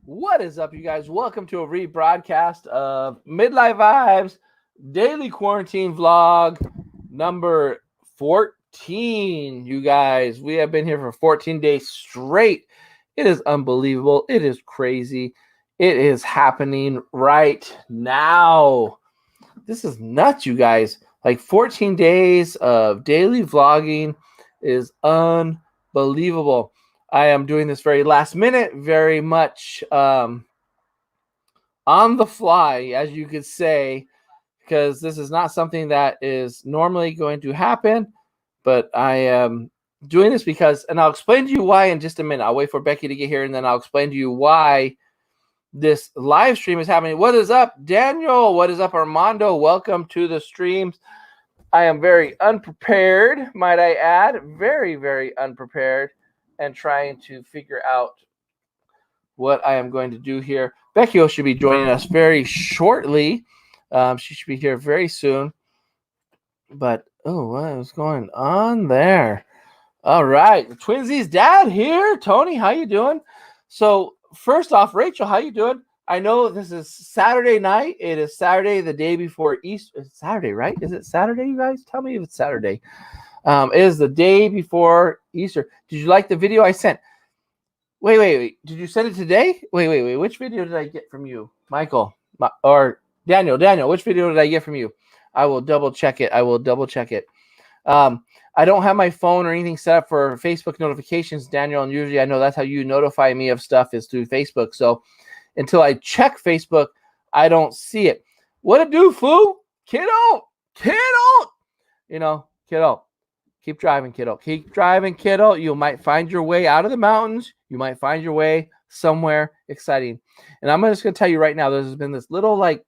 What is up, you guys? Welcome to a rebroadcast of Midlife Vibes daily quarantine vlog number 14. You guys, we have been here for 14 days straight. It is unbelievable. It is crazy. It is happening right now. This is nuts, you guys. Like 14 days of daily vlogging is unbelievable. I am doing this very last minute, very much on the fly, as you could say, because this is not something that is normally going to happen. But I am doing this because, and I'll explain to you why in just a minute. I'll wait for Becky to get here, and then I'll explain to you why this live stream is happening. What is up, Daniel? What is up, Armando? Welcome to the streams. I am very unprepared, might I add. Very, very unprepared, and trying to figure out what I am going to do here. Becky should be joining us very shortly. She should be here very soon. But, oh, what is going on there? All right. Twinsies dad here. Tony, how you doing? So, first off, Rachel, how you doing? I know this is Saturday night. It is Saturday, the day before Easter. It's Saturday, right? Is it Saturday, you guys? Tell me if it's Saturday. It is the day before Easter. Did you like the video I sent? Wait. Did you send it today? Wait. Which video did I get from you? Michael or Daniel? Daniel, which video did I get from you? I will double check it. I don't have my phone or anything set up for Facebook notifications, Daniel, and usually I know that's how you notify me of stuff is through Facebook. So until I check Facebook, I don't see it. What it do, fool? Kiddo. Kiddo. Keep driving, kiddo. You might find your way out of the mountains. You might find your way somewhere exciting. And I'm just going to tell you right now, there's been this little like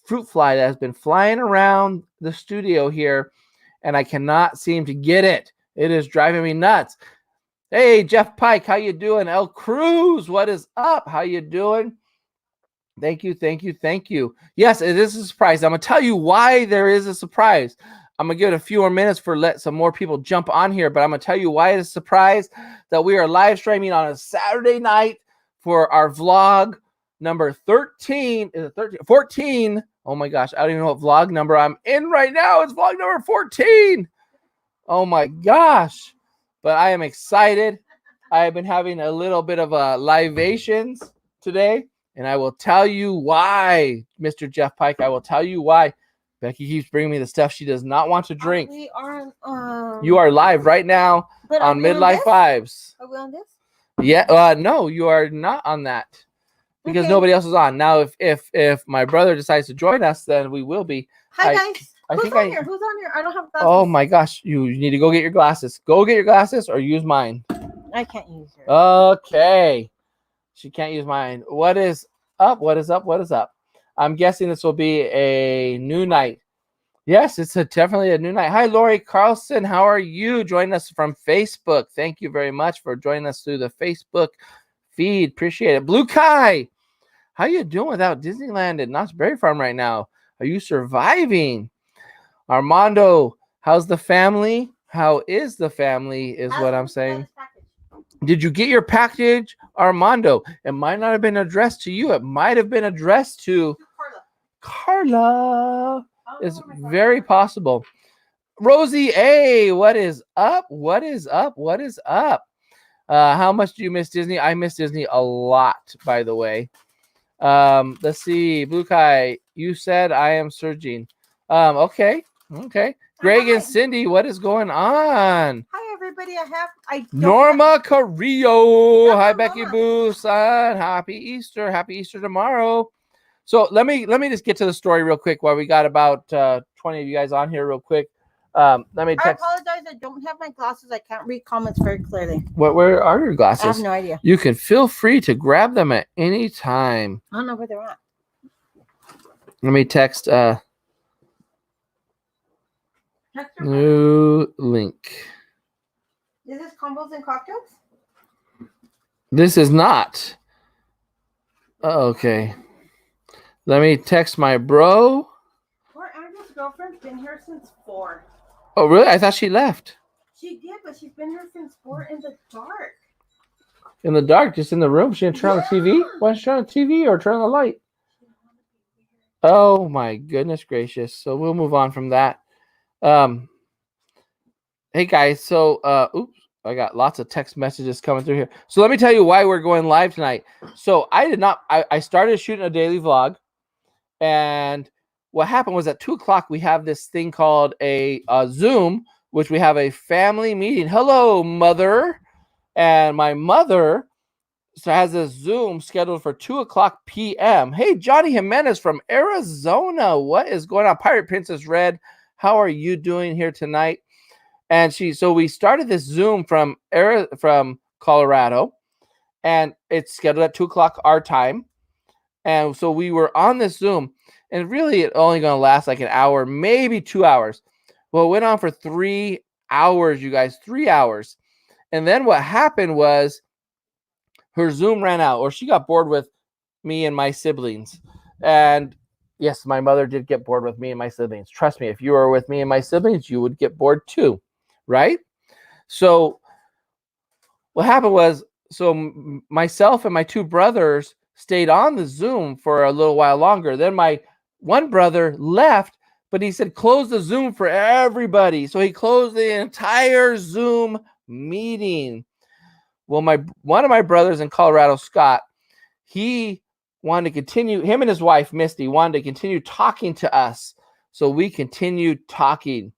fruit fly that has been flying around the studio here, and I cannot seem to get it. It is driving me nuts. Hey, Jeff Pike, how you doing? El Cruz, what is up? How you doing? Thank you. Yes, it is a surprise. I'm going to tell you why there is a surprise. I'm going to give it a few more minutes for let some more people jump on here, but I'm going to tell you why it is a surprise that we are live streaming on a Saturday night for our vlog number 13. Is it 13? 14. Oh my gosh, I don't even know what vlog number I'm in right now. It's vlog number 14. Oh my gosh. But I am excited. I have been having a little bit of libations today, and I will tell you why, Mr. Jeff Pike. I will tell you why. Becky keeps bringing me the stuff she does not want to drink. We are. You are live right now on Midlife Vibes. Are we on this? Yeah. No, you are not on that because nobody else is on. Now, if my brother decides to join us, then we will be. Hi guys. Who's on here? I don't have glasses. Oh my gosh! You need to go get your glasses. Go get your glasses or use mine. I can't use yours. Okay. She can't use mine. What is up? I'm guessing this will be a new night. Yes, it's definitely a new night. Hi, Lori Carlson. How are you? Joining us from Facebook. Thank you very much for joining us through the Facebook feed. Appreciate it. Blue Kai, how you doing without Disneyland and Knott's Berry Farm right now? Are you surviving? Armando, how's the family? How is the family is what I'm saying. Did you get your package, Armando? It might not have been addressed to you. It might have been addressed to Carla. It's very possible. Rosie A, what is up? How much do you miss Disney? I miss Disney a lot, by the way. Let's see. Blue Kai, you said I am surging. Okay. Greg and Cindy, what is going on? Hi everybody. Norma Carrillo. Hi Becky Boo, son. Happy Easter tomorrow. So let me just get to the story real quick while we got about 20 of you guys on here real quick. I apologize. I don't have my glasses. I can't read comments very clearly. Where are your glasses? I have no idea. You can feel free to grab them at any time. I don't know where they're at. Let me text new link. Is this combos and cocktails? This is not. Okay. Let me text my bro. Poor Andrew's girlfriend's been here since 4. Oh, really? I thought she left. She did, but she's been here since 4 in the dark. In the dark, just in the room. She didn't turn on the TV? Why didn't she turn on the TV or turn on the light? Oh my goodness gracious. So we'll move on from that. Hey guys, so oops, I got lots of text messages coming through here. So let me tell you why we're going live tonight. So I started shooting a daily vlog, and what happened was at 2:00 we have this thing called a Zoom, which we have a family meeting. Hello, mother. And my mother has a Zoom scheduled for 2:00 p.m. Hey, Johnny Jimenez from Arizona. What is going on? Pirate Princess Red, how are you doing here tonight? And so we started this Zoom from Colorado, and it's scheduled at 2:00 our time. And so we were on this Zoom, and really it only going to last like an hour, maybe 2 hours. Well, it went on for 3 hours, you guys, 3 hours. And then what happened was her Zoom ran out, or she got bored with me and my siblings. And yes, my mother did get bored with me and my siblings. Trust me, if you were with me and my siblings, you would get bored too, right? So what happened was, myself and my two brothers stayed on the Zoom for a little while longer. Then my one brother left, but he said, close the Zoom for everybody. So he closed the entire Zoom meeting. Well, one of my brothers in Colorado, Scott, he wanted to continue, him and his wife, Misty, wanted to continue talking to us. So we continued talking.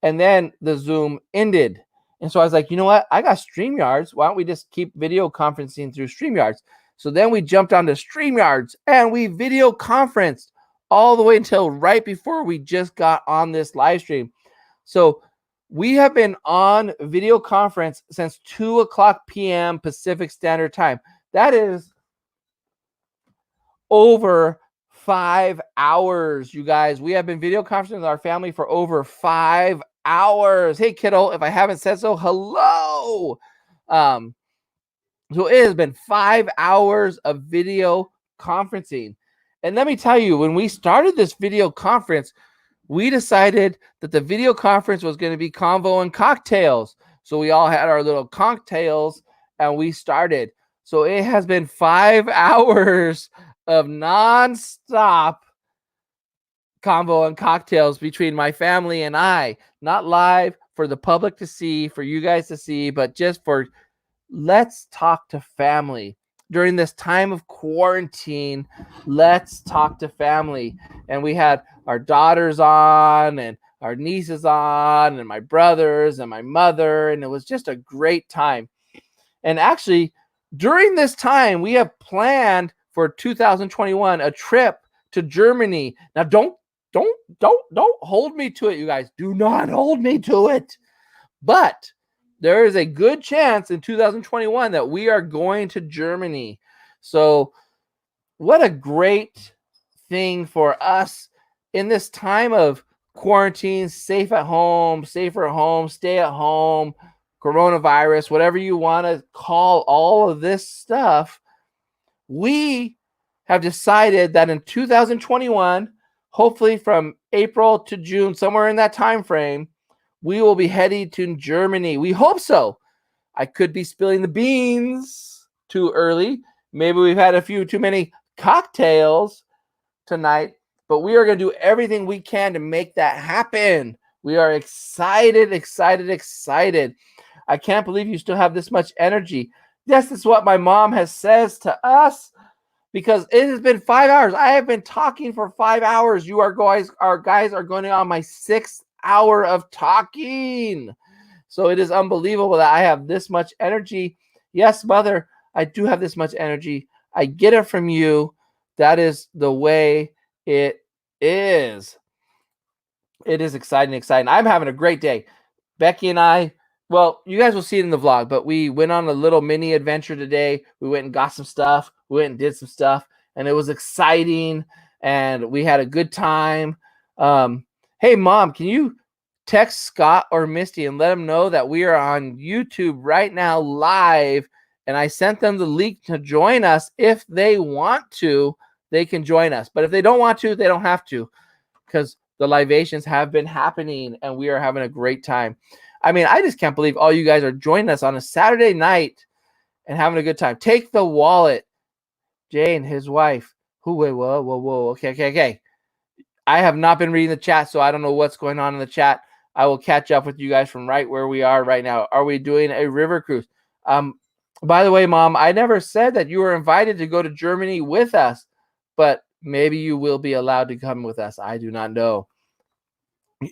And then the Zoom ended. And so I was like, you know what? I got StreamYards. Why don't we just keep video conferencing through StreamYards? So then we jumped onto StreamYards and we video conferenced all the way until right before we just got on this live stream. So we have been on video conference since 2:00 p.m. Pacific Standard Time. That is over 5 hours, you guys. We have been video conferencing with our family for over 5 hours. Hey, kiddo, if I haven't said so, hello. So it has been 5 hours of video conferencing. And let me tell you, when we started this video conference, we decided that the video conference was going to be convo and cocktails. So we all had our little cocktails and we started. So it has been 5 hours of nonstop convo and cocktails between my family and I. Not live for the public to see, for you guys to see, but just for let's talk to family. During this time of quarantine, let's talk to family. And we had our daughters on and our nieces on and my brothers and my mother, and it was just a great time. And actually, during this time, we have planned for 2021 a trip to Germany. Now, don't hold me to it, you guys. Do not hold me to it. But there is a good chance in 2021 that we are going to Germany. So what a great thing for us in this time of quarantine, safer at home, stay at home, coronavirus, whatever you want to call all of this stuff. We have decided that in 2021, hopefully from April to June, somewhere in that time frame, we will be heading to Germany. We hope so. I could be spilling the beans too early. Maybe we've had a few too many cocktails tonight, but we are going to do everything we can to make that happen. We are excited. I can't believe you still have this much energy. This is what my mom has says to us, because it has been 5 hours. I have been talking for 5 hours. Our guys are going on my 6th hour of talking. So it is unbelievable that I have this much energy. Yes, mother, I do have this much energy. I get it from you. That is the way it is. It is exciting. I'm having a great day. Becky and I, well, you guys will see it in the vlog, but we went on a little mini adventure today. We went and got some stuff. We went and did some stuff, and it was exciting, and we had a good time. Hey, Mom, can you text Scott or Misty and let them know that we are on YouTube right now live, and I sent them the link to join us. If they want to, they can join us. But if they don't want to, they don't have to, because the libations have been happening, and we are having a great time. I mean, I just can't believe all you guys are joining us on a Saturday night, and having a good time. Take the wallet. Jane, his wife. Whoa. Okay. I have not been reading the chat, so I don't know what's going on in the chat. I will catch up with you guys from right where we are right now. Are we doing a river cruise? By the way, Mom, I never said that you were invited to go to Germany with us, but maybe you will be allowed to come with us. I do not know.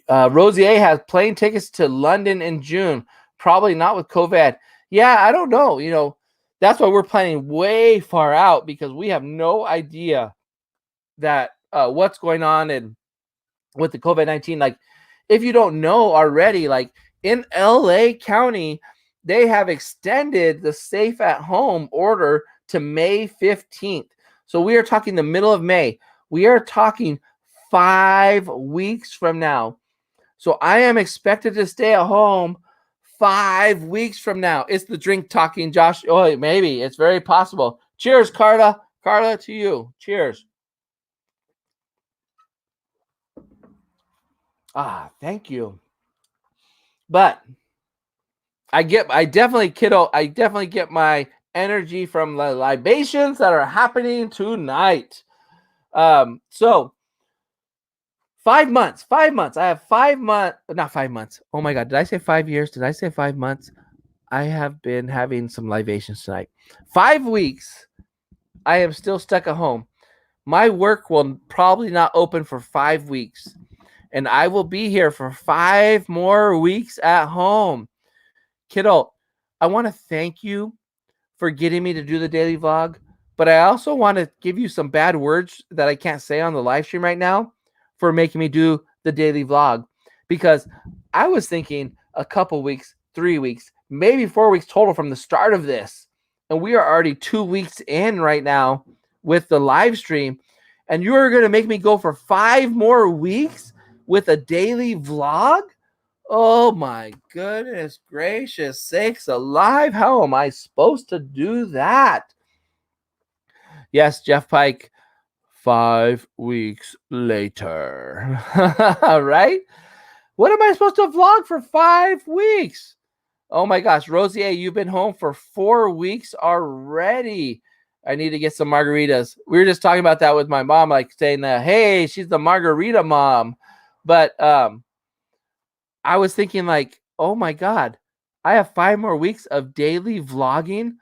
Rosier has plane tickets to London in June. Probably not with COVID. Yeah, I don't know. That's why we're planning way far out, because we have no idea that what's going on and with the COVID-19. Like, if you don't know already, like in LA County, they have extended the safe at home order to May 15th. So we are talking the middle of May. We are talking 5 weeks from now. So I am expected to stay at home 5 weeks from now. It's the drink talking, Josh. Oh, maybe. It's very possible. Cheers, Carla. Carla, to you. Cheers. Thank you. But I definitely get my energy from the libations that are happening tonight. So 5 months. I have 5 months, not 5 months. Oh my God. Did I say 5 years? Did I say 5 months? I have been having some libations tonight. 5 weeks. I am still stuck at home. My work will probably not open for 5 weeks. And I will be here for 5 more weeks at home. Kiddo, I want to thank you for getting me to do the daily vlog, but I also want to give you some bad words that I can't say on the live stream right now for making me do the daily vlog, because I was thinking a couple weeks, 3 weeks, maybe 4 weeks total from the start of this. And we are already 2 weeks in right now with the live stream. And you are going to make me go for 5 more weeks with a daily vlog? Oh my goodness gracious sakes alive. How am I supposed to do that? Yes, Jeff Pike, 5 weeks later. Right? What am I supposed to vlog for 5 weeks? Oh my gosh, Rosier, you've been home for 4 weeks already. I need to get some margaritas. We were just talking about that with my mom, like saying, hey, she's the margarita mom. But I was thinking, like, oh my God, I have 5 more weeks of daily vlogging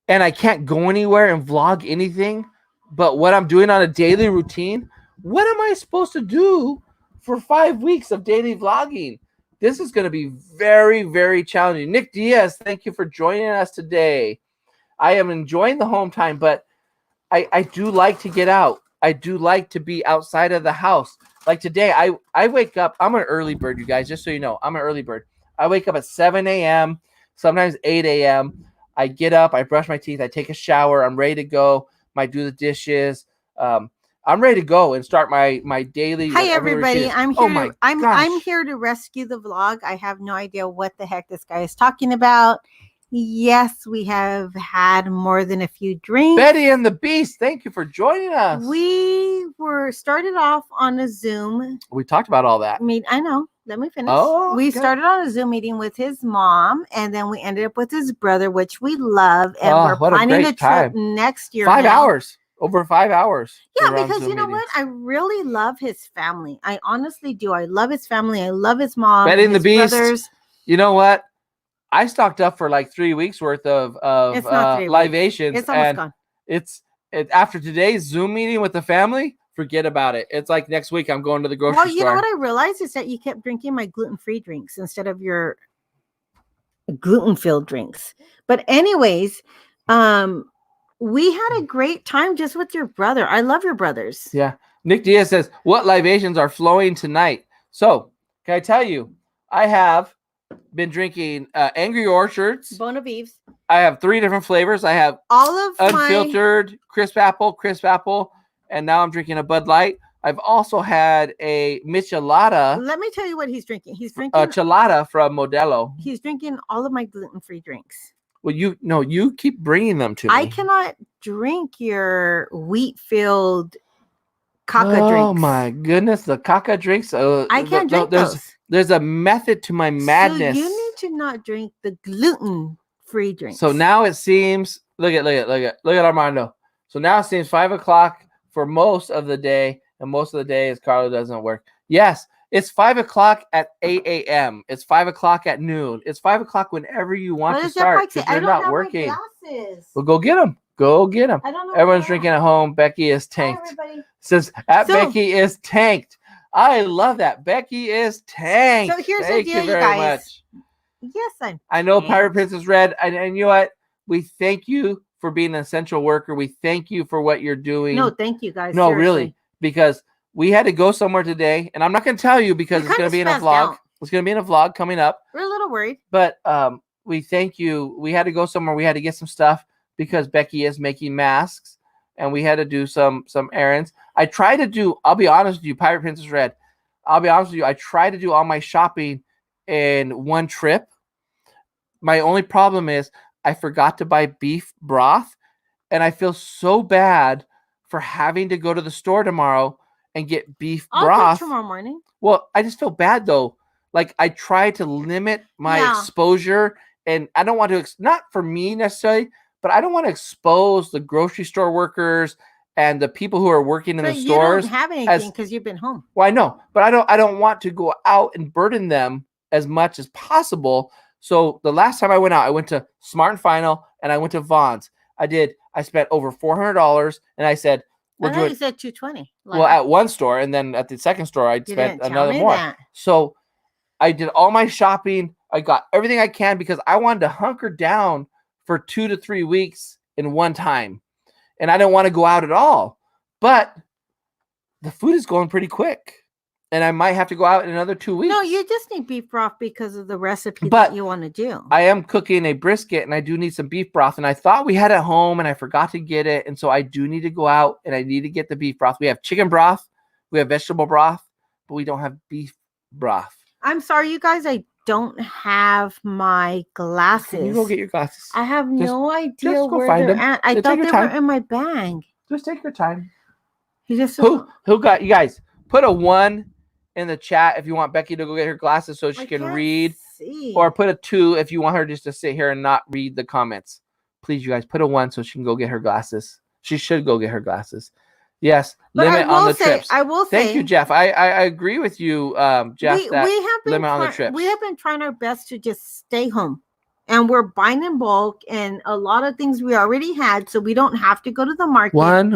and I can't go anywhere and vlog anything but what I'm doing on a daily routine. What am I supposed to do for 5 weeks of daily vlogging? This is going to be very, very challenging. Nick Diaz, thank you for joining us today. I am enjoying the home time, but I do like to get out. I do like to be outside of the house. Like today, I wake up. I'm an early bird, you guys, just so you know. I'm an early bird. I wake up at 7 a.m., sometimes 8 a.m. I get up, I brush my teeth, I take a shower. I'm ready to go. Might do the dishes. I'm ready to go and start my daily. Hi everybody, I'm here. Oh my I'm here to rescue the vlog. I have no idea what the heck this guy is talking about. Yes, we have had more than a few drinks. Betty and the Beast, thank you for joining us. We were started off on a Zoom. We talked about all that. I know. Let me finish. Oh, we started on a Zoom meeting with his mom, and then we ended up with his brother, which we love, and we're planning a trip next year. 5 hours. Over 5 hours. Yeah, because you know what? I really love his family. I honestly do. I love his family. I love his mom. Betty and the Beast. Brothers. You know what? I stocked up for like 3 weeks worth of libations. It's almost gone. It's after today's Zoom meeting with the family. Forget about it. It's like next week I'm going to the grocery store. Well, you know what I realized is that you kept drinking my gluten-free drinks instead of your gluten-filled drinks. But anyways, we had a great time just with your brother. I love your brothers. Yeah. Nick Diaz says, what libations are flowing tonight? So, can I tell you, I have been drinking Angry Orchards. Bon Vives. I have 3 different flavors. I have all of unfiltered, crisp apple, and now I'm drinking a Bud Light. I've also had a Michelada. Let me tell you what he's drinking. He's drinking a Chelada from Modelo. He's drinking all of my gluten-free drinks. Well, you keep bringing them to me. I cannot drink your wheat-filled caca drinks. Oh my goodness, the caca drinks. I can't drink those. There's a method to my madness. So you need to not drink the gluten-free free drinks. So now it seems, look at Armando. So now it seems 5 o'clock for most of the day, and most of the day is Carla doesn't work. Yes, it's 5 o'clock at 8 a.m. It's 5 o'clock at noon. It's 5 o'clock whenever you want to start. Because you're not working. Well, go get them. Go get them. Everyone's drinking at home. Becky is tanked. Says Becky is tanked. I love that. Becky is tanked. So here's Thank the deal, you very much. Yes, I know Pirate Princess Red, and you know what? We thank you for being an essential worker. We thank you for what you're doing. No, thank you guys. No, seriously. really, because we had to go somewhere today, and I'm not going to tell you because it's going to be in a vlog. Out. It's going to be in a vlog coming up. We're a little worried, but we thank you. We had to go somewhere. We had to get some stuff because Becky is making masks, and we had to do some errands. I try to do. I'll be honest with you, Pirate Princess Red. I'll be honest with you. I try to do all my shopping in one trip. My only problem is I forgot to buy beef broth, and I feel so bad for having to go to the store tomorrow and get beef broth. Tomorrow morning. Well, I just feel bad though. Like I try to limit my exposure, and I don't want to, not for me necessarily, but I don't want to expose the grocery store workers and the people who are working in the stores. You don't have anything because you've been home. Well, I know, but I don't want to go out and burden them as much as possible. So the last time I went out, I went to Smart and Final and I went to Vaughn's. I spent over $400, and I said, I thought you said $220. Well, at one store, and then at the second store, I spent another more. That. So I did all my shopping. I got everything I can because I wanted to hunker down for 2 to 3 weeks in one time. And I didn't want to go out at all. But the food is going pretty quick. And I might have to go out in another 2 weeks. No, you just need beef broth because of the recipe that you want to do. I am cooking a brisket, and I do need some beef broth. And I thought we had it at home, and I forgot to get it. And so I do need to go out, and I need to get the beef broth. We have chicken broth. We have vegetable broth. But we don't have beef broth. I'm sorry, you guys. I don't have my glasses. Can you go get your glasses? I have no idea where they're at. I thought they were in my bag. Just take your time. Who got you guys? Put a 1 in the chat if you want Becky to go get her glasses so she can read. Or put a 2 if you want her just to sit here and not read the comments. Please, you guys, put a 1 so she can go get her glasses. She should go get her glasses. Yes, limit on the trips. I will say. Thank you, Jeff. I agree with you, Jeff. Limit on the trips. We have been trying our best to just stay home. And we're buying in bulk, and a lot of things we already had, so we don't have to go to the market. One,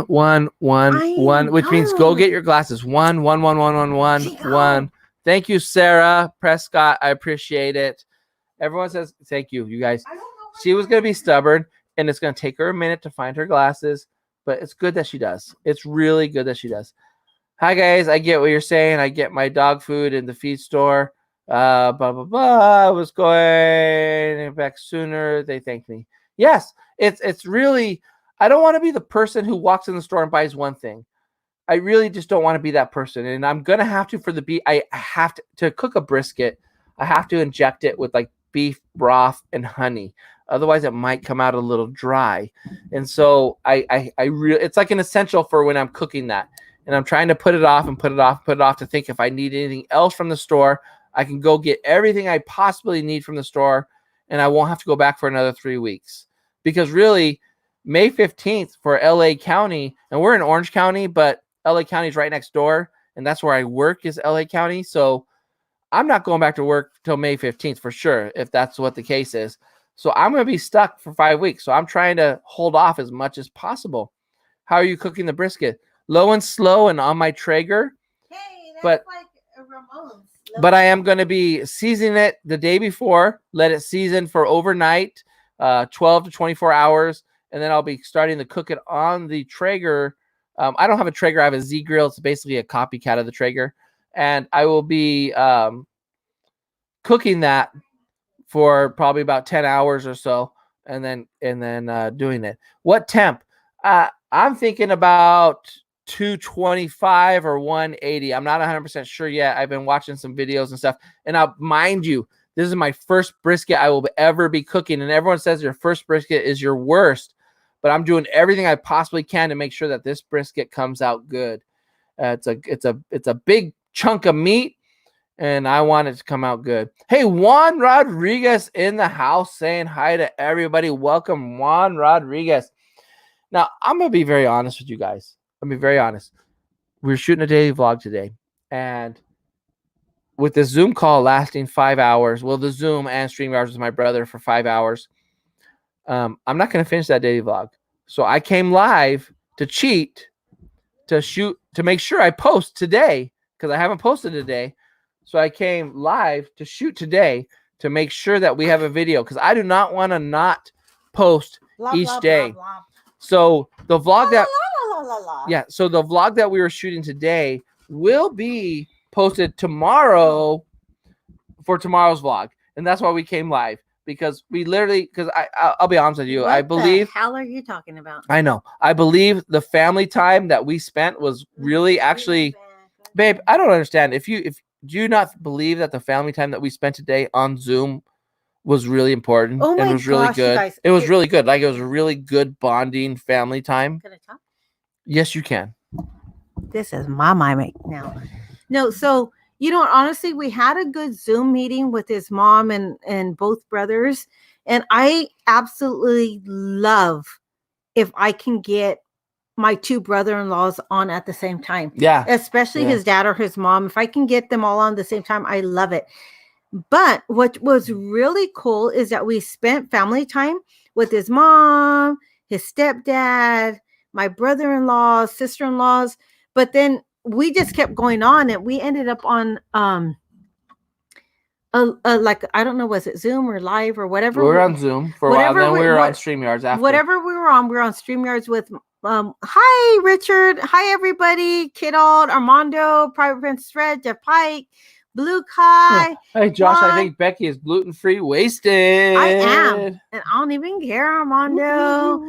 which means go get your glasses. One. Thank you, Sarah Prescott. I appreciate it. Everyone says thank you, you guys. She was gonna be stubborn, and it's gonna take her a minute to find her glasses, but it's good that she does. It's really good that she does. Hi guys, I get what you're saying. I get my dog food in the feed store. Blah blah blah. I was going back sooner. They thanked me. Yes, it's really. I don't want to be the person who walks in the store and buys one thing. I really just don't want to be that person. And I'm gonna have to for the beef. I have to cook a brisket. I have to inject it with like beef broth and honey. Otherwise, it might come out a little dry. And so I really, it's like an essential for when I'm cooking that. And I'm trying to put it off to think if I need anything else from the store. I can go get everything I possibly need from the store, and I won't have to go back for another 3 weeks. Because really, May 15th for LA County, and we're in Orange County, but LA County is right next door, and that's where I work is LA County. So I'm not going back to work till May 15th for sure, if that's what the case is. So I'm going to be stuck for 5 weeks. So I'm trying to hold off as much as possible. How are you cooking the brisket? Low and slow and on my Traeger. Hey, that's like Ramon's. But I am going to be seasoning it the day before, let it season for overnight, 12 to 24 hours, and then I'll be starting to cook it on the Traeger. I don't have a Traeger. I have a Z grill. It's basically a copycat of the Traeger. And I will be cooking that for probably about 10 hours or so, and then doing it. What temp? I'm thinking about 225 or 180. I'm not 100% sure yet. I've been watching some videos and stuff. And I'll mind you, this is my first brisket I will ever be cooking. And everyone says your first brisket is your worst. But I'm doing everything I possibly can to make sure that this brisket comes out good. It's a big chunk of meat. and I want it to come out good. Hey, Juan Rodriguez in the house saying hi to everybody. Welcome, Juan Rodriguez. Now, I'm going to be very honest with you guys. I'm going to be very honest. We're shooting a daily vlog today, and with the Zoom call lasting 5 hours, well, the Zoom and StreamYards with my brother for 5 hours, I'm not going to finish that daily vlog. So I came live to cheat, to shoot, to make sure I post today, because I haven't posted today. So I came live to shoot today to make sure that we have a video, because I do not want to not post each day. So the vlog so the vlog that we were shooting today will be posted tomorrow for tomorrow's vlog, and that's why we came live, because we literally, because I'll be honest with you, I believe. What the hell are you talking about? I know. I believe the family time that we spent was really actually, babe. I don't understand. Do you not believe that the family time that we spent today on Zoom was really important? Oh my and it was really gosh, you good. guys. It was really good. Like, it was a really good bonding family time. Can I talk? Yes, you can. This is my mic now. No, so honestly, we had a good Zoom meeting with his mom and both brothers, and I absolutely love if I can get my two brother-in-laws on at the same time. Yeah. Especially his dad or his mom. If I can get them all on the same time, I love it. But what was really cool is that we spent family time with his mom, his stepdad, my brother-in-law, sister-in-laws, but then we just kept going on, and we ended up on like, I don't know, was it Zoom or live or whatever? We were on Zoom for a while, then we were on StreamYards after. Whatever we were on StreamYards with hi Richard, hi everybody, Kidald, Armando, Private Prince Fred, Jeff Pike, Blue Kai. Hey Josh, I think Becky is gluten-free wasted. I am, and I don't even care, Armando.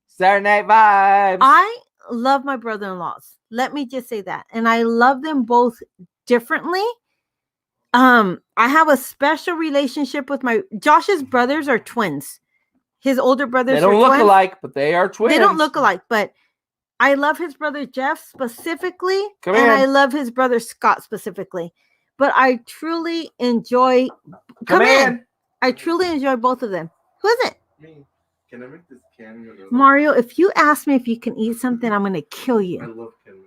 Saturday Night Vibes. I love my brother-in-laws. Let me just say that. And I love them both differently. I have a special relationship with Josh's brothers are twins. His older brothers They don't look alike, but they are twins. They don't look alike, but I love his brother Jeff specifically. I love his brother Scott specifically. But I truly enjoy I truly enjoy both of them. Who is it? Me. Can I make this candy? Mario, if you ask me if you can eat something, I'm gonna kill you. I love candy.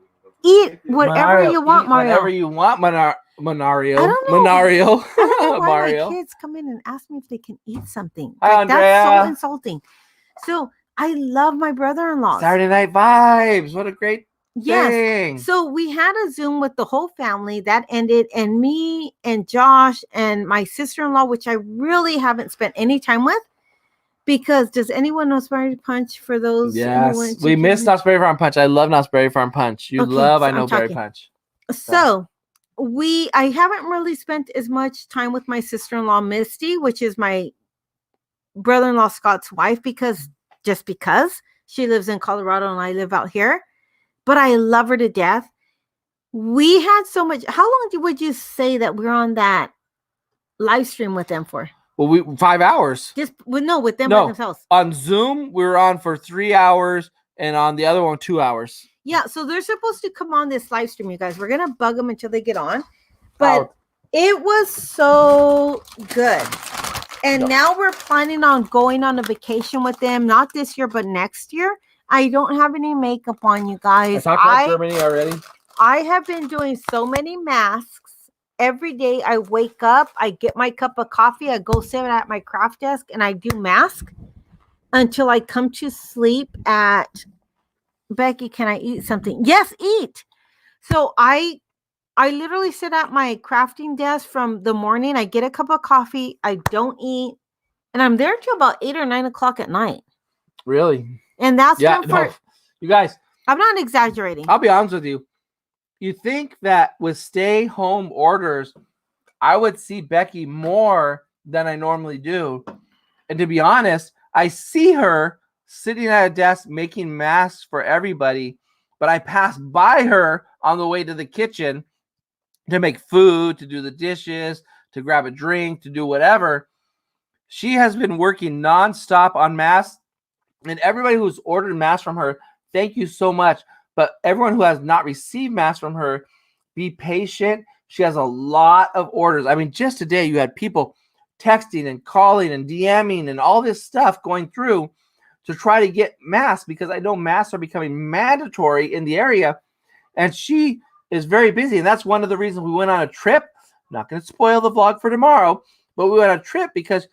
Eat whatever you want, Mario. Whatever you want, Monario. I don't know. Monario. I don't know why Mario. my kids come in and ask me if they can eat something. Hi, That's so insulting. So I love my brother-in-law. Saturday Night Vibes. What a great thing. So we had a Zoom with the whole family that ended, and me and Josh and my sister-in-law, which I really haven't spent any time with. Because does anyone know Sperry Punch for those? Yes, we missed Knott's Berry Farm Punch. I love Knott's Berry Farm Punch. I know Berry Punch. So I haven't really spent as much time with my sister-in-law Misty, which is my brother-in-law Scott's wife, because she lives in Colorado and I live out here. But I love her to death. We had so much. How long would you say that we're on that live stream with them for? Well, 5 hours. With them by themselves. On Zoom, we were on for 3 hours, and on the other one, 2 hours. Yeah, so they're supposed to come on this live stream, you guys. We're gonna bug them until they get on, but it was so good. And now we're planning on going on a vacation with them, not this year, but next year. I don't have any makeup on, you guys. I talked about Germany already. I have been doing so many masks. Every day I wake up, I get my cup of coffee, I go sit at my craft desk, and I do mask until I come to sleep at, Becky, can I eat something? Yes, eat. So I literally sit at my crafting desk from the morning. I get a cup of coffee, I don't eat, and I'm there till about 8 or 9 o'clock at night. Really? And that's you guys. I'm not exaggerating. I'll be honest with you. You think that with stay-home orders, I would see Becky more than I normally do. And to be honest, I see her sitting at a desk making masks for everybody, but I pass by her on the way to the kitchen to make food, to do the dishes, to grab a drink, to do whatever. She has been working nonstop on masks, and everybody who's ordered masks from her, thank you so much. But everyone who has not received masks from her, Be patient. She has a lot of orders. I mean, just today you had people texting and calling and DMing and all this stuff going through to try to get masks, because I know masks are becoming mandatory in the area, and she is very busy. And that's one of the reasons we went on a trip. I'm not going to spoil the vlog for tomorrow, but we went on a trip because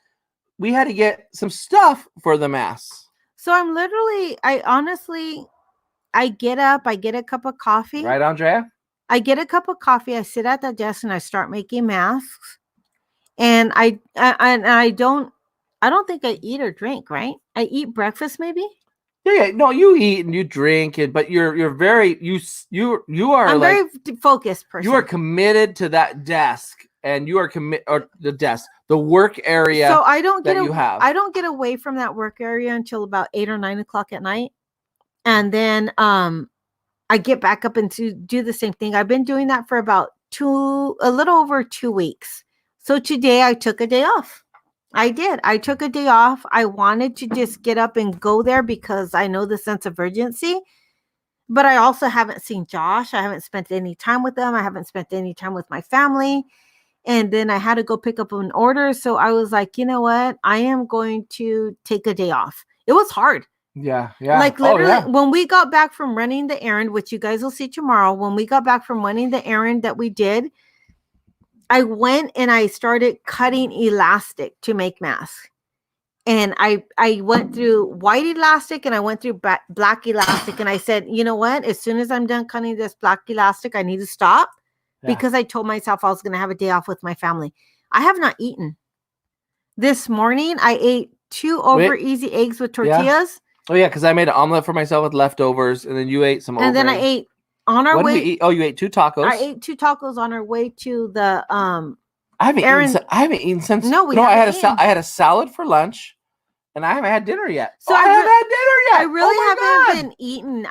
we had to get some stuff for the masks. So I honestly, I get up, I get a cup of coffee. Right, Andrea? I get a cup of coffee, I sit at the desk and I start making masks. And I don't think I eat or drink, right? I eat breakfast maybe. Yeah. No, you eat and you drink, but you're very you are. I'm like, very focused person. You are committed to that desk, and you are the work area. So I don't get away from that work area until about 8 or 9 o'clock at night, and then I get back up and to do the same thing. I've been doing that for about a little over 2 weeks. So today I took a day off. I did. I took a day off. I wanted to just get up and go there because I know the sense of urgency. But I also haven't seen Josh. I haven't spent any time with them. I haven't spent any time with my family. And then I had to go pick up an order. So I was like, you know what? I am going to take a day off. It was hard. Yeah. Like literally when we got back from running the errand, which you guys will see tomorrow, when we got back from running the errand that we did, I went and I started cutting elastic to make masks. And I went through white elastic and I went through black elastic. And I said, you know what? As soon as I'm done cutting this black elastic, I need to stop because I told myself I was going to have a day off with my family. I have not eaten. This morning, I ate 2 easy eggs with tortillas. Yeah. Oh, yeah, because I made an omelet for myself with leftovers. And then you ate some And then I ate on our way. What did we eat? Oh, you ate 2 tacos. I ate 2 tacos on our way to the I haven't eaten since. No, I had a salad for lunch, and I haven't had dinner yet. So I haven't had dinner yet. I really haven't been eating.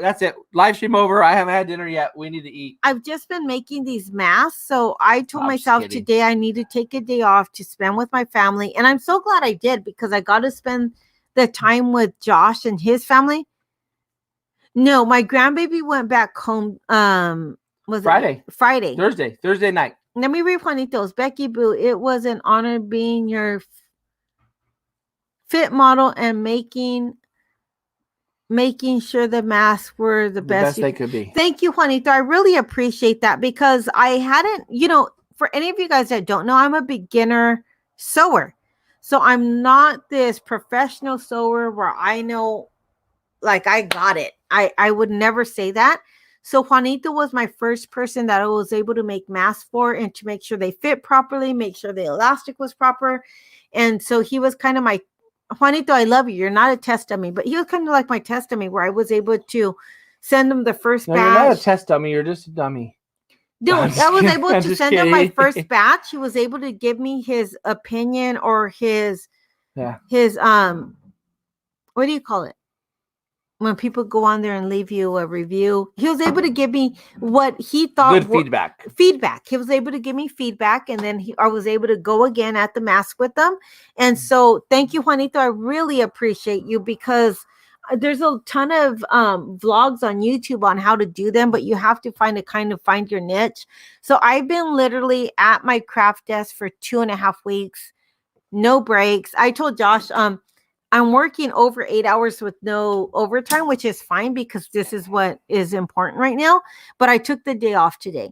That's it. Live stream over. I haven't had dinner yet. We need to eat. I've just been making these masks. So I told myself today I need to take a day off to spend with my family, and I'm so glad I did because I got to spend the time with Josh and his family. No, my grandbaby went back home. Friday, Thursday night. Let me read Juanito's. Becky Boo, it was an honor being your fit model and making sure the masks were the best they could be. Thank you, Juanito. I really appreciate that because I hadn't, for any of you guys that don't know, I'm a beginner sewer. So I'm not this professional sewer where I know, like, I got it. I would never say that. So Juanito was my first person that I was able to make masks for and to make sure they fit properly, make sure the elastic was proper. And so he was kind of my, Juanito, I love you. You're not a test dummy, but he was kind of like my test dummy where I was able to send him the first batch. You're not a test dummy. You're just a dummy. Dude, I was able to send him my first batch. He was able to give me his opinion or his, what do you call it? When people go on there and leave you a review, he was able to give me what he thought. Good feedback. He was able to give me feedback, and then I was able to go again at the mask with them. And so, thank you, Juanito. I really appreciate you because there's a ton of vlogs on YouTube on how to do them, but you have to find your niche. So I've been literally at my craft desk for 2.5 weeks, no breaks. I told Josh, I'm working over 8 hours with no overtime, which is fine because this is what is important right now. But I took the day off today.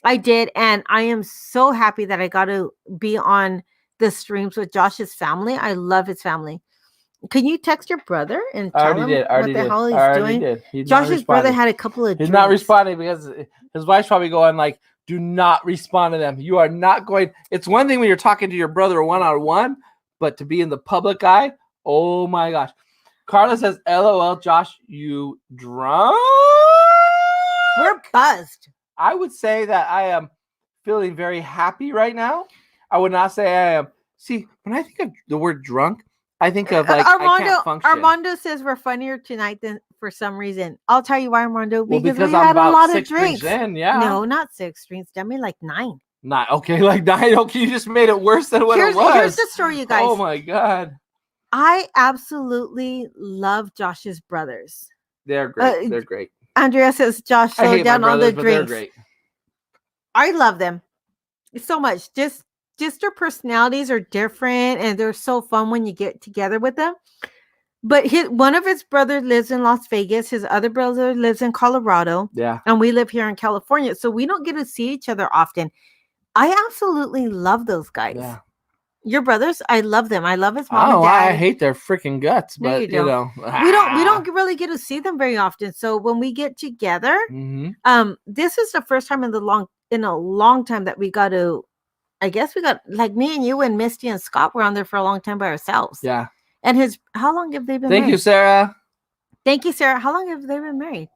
I did. And I am so happy that I got to be on the streams with Josh's family. I love his family. Can you text your brother and tell him what the hell he's doing? Josh's brother had a couple of He's drinks. not responding because his wife's probably going like, do not respond to them. You are not going. It's one thing when you're talking to your brother one-on-one, but to be in the public eye, oh my gosh. Carla says, LOL, Josh, you drunk? We're buzzed. I would say that I am feeling very happy right now. I would not say I am. See, when I think of the word drunk, I think of like I can't function. Armando says we're funnier tonight than for some reason. I'll tell you why, Armando. Because we I'm had about a lot 6 of drinks. drinks in, yeah. No, not 6 drinks. I mean like 9. Not okay, like 9. Okay, you just made it worse than what it was. Here's the story, you guys. Oh my god. I absolutely love Josh's brothers. They're great. They're great. Andrea says, Josh, slow down on the drinks. They're great. I love them so much. Just their personalities are different and they're so fun when you get together with them. But one of his brothers lives in Las Vegas, his other brother lives in Colorado, Yeah. and we live here in California. So we don't get to see each other often. I absolutely love those guys. Yeah. Your brothers, I love them. I love his I mom don't and know why dad. I hate their freaking guts, No, you but you don't. know, We don't really get to see them very often. So when we get together, this is the first time in a long time that we got to. I guess we got like me and you and Misty and Scott were on there for a long time by ourselves. Yeah. And how long have they been Thank married? you, Sarah. Thank you, Sarah. How long have they been married?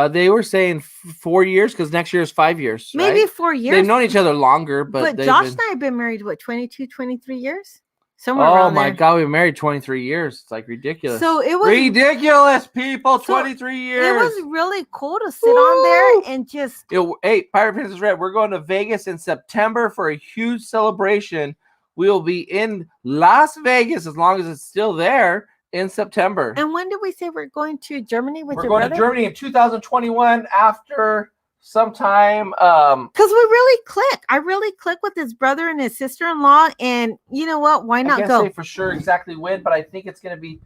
They were saying 4 years because next year is 5 years. Maybe right? 4 years. They've known each other longer, but Josh and I have been married, what, 22, 23 years? Somewhere Oh around my there. God, we were married 23 years. It's like ridiculous. So it was ridiculous, people. 23 years. It was really cool to sit on there and just. Hey, Pirate Princess Red, we're going to Vegas in September for a huge celebration. We will be in Las Vegas as long as it's still there in September. And when did we say we're going to Germany with your brother? brother? We're going to Germany in 2021 after sometime. Because we really click. I really click with his brother and his sister-in-law. And you know what? Why not I can't go? say for sure exactly when, but I think it's going to be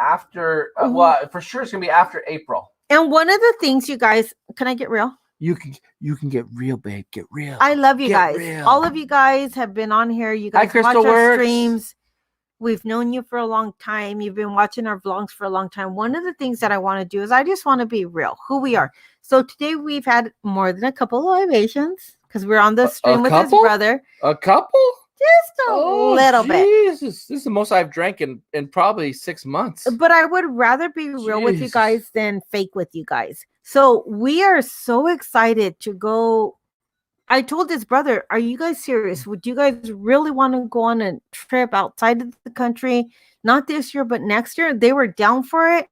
after. Well, for sure it's going to be after April. And one of the things, you guys, can I get real? You can get real, babe. Get real. I love you guys. Real. All of you guys have been on here. You guys watch our streams. We've known you for a long time. You've been watching our vlogs for a long time. One of the things that I want to do is I just want to be real, who we are. So today we've had more than a couple of libations because we're on the stream with his brother. A couple? Just a little bit. This is the most I've drank in probably 6 months. But I would rather be real with you guys than fake with you guys. So we are so excited to go. I told his brother, are you guys serious? Would you guys really want to go on a trip outside of the country? Not this year, but next year. They were down for it.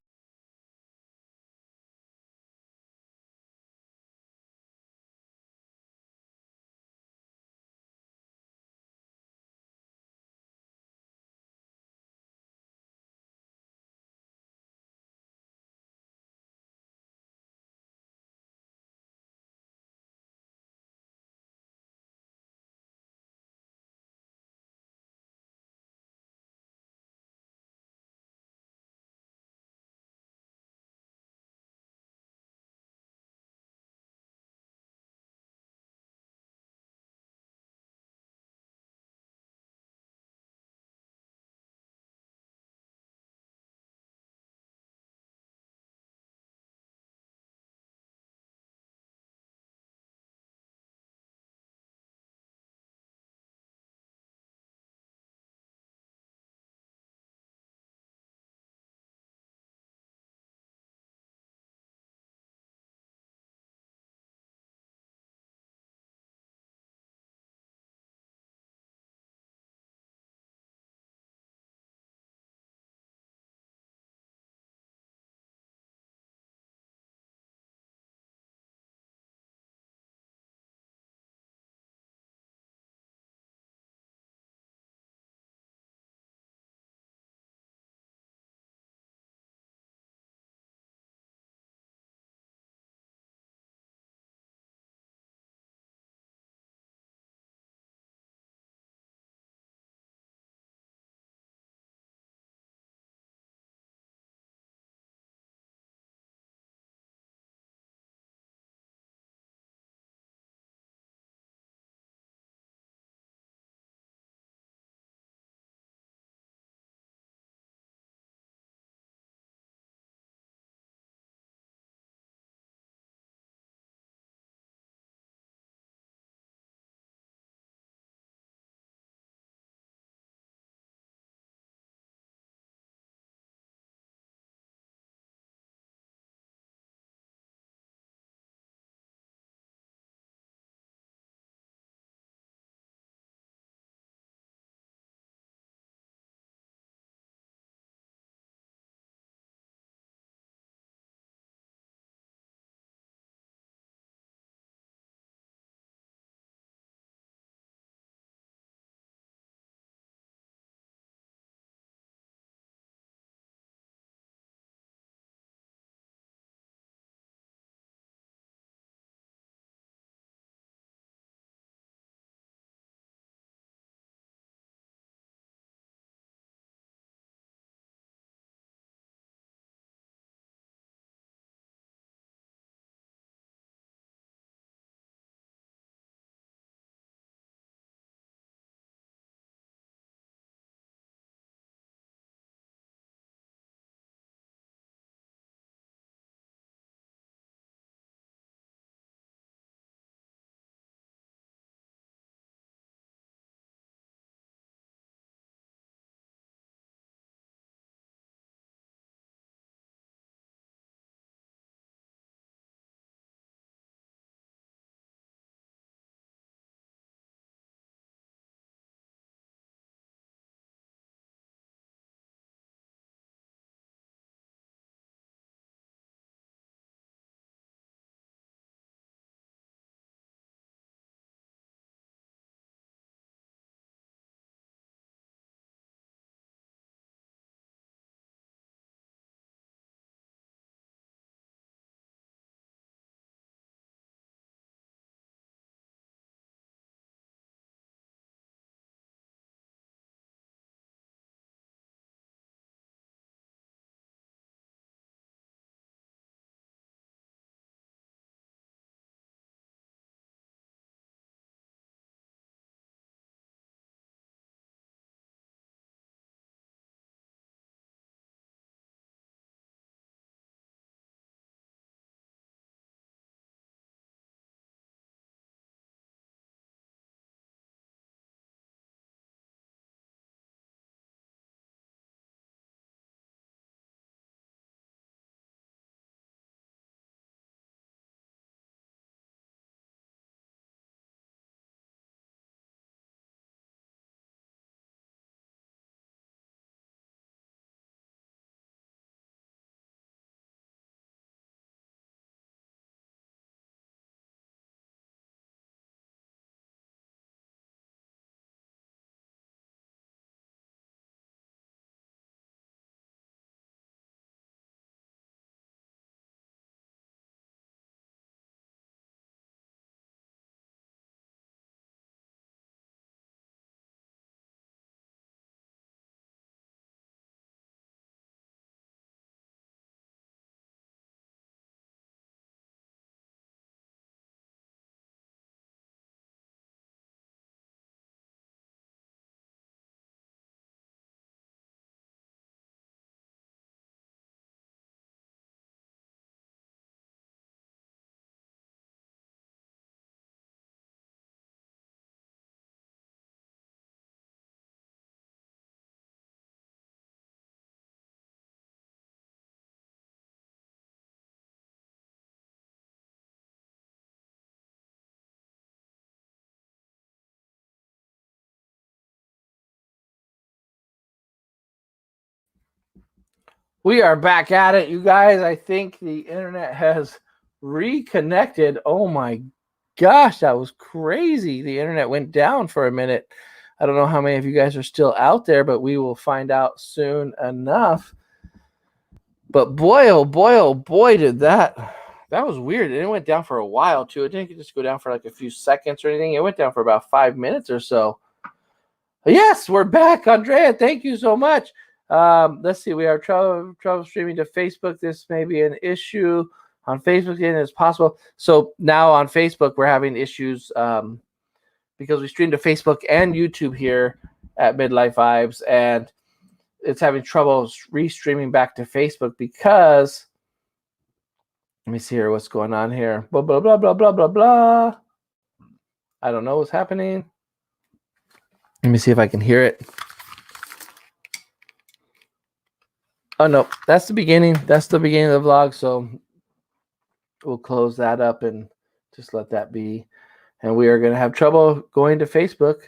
We are back at it, you guys. I think the internet has reconnected. Oh my gosh, that was crazy. The internet went down for a minute. I don't know how many of you guys are still out there, but we will find out soon enough. But boy, oh boy, did that was weird. It went down for a while too. It didn't just go down for like a few seconds or anything. It went down for about 5 minutes or so. Yes, we're back, Andrea. Thank you so much. Let's see. We are trouble streaming to Facebook. This may be an issue on Facebook, and it's possible. So now on Facebook, we're having issues because we stream to Facebook and YouTube here at Midlife Vibes, and it's having trouble restreaming back to Facebook because let me see here what's going on here. Blah blah blah blah blah blah blah. I don't know what's happening. Let me see if I can hear it. Oh no, that's the beginning. That's the beginning of the vlog. So we'll close that up and just let that be. And we are going to have trouble going to Facebook,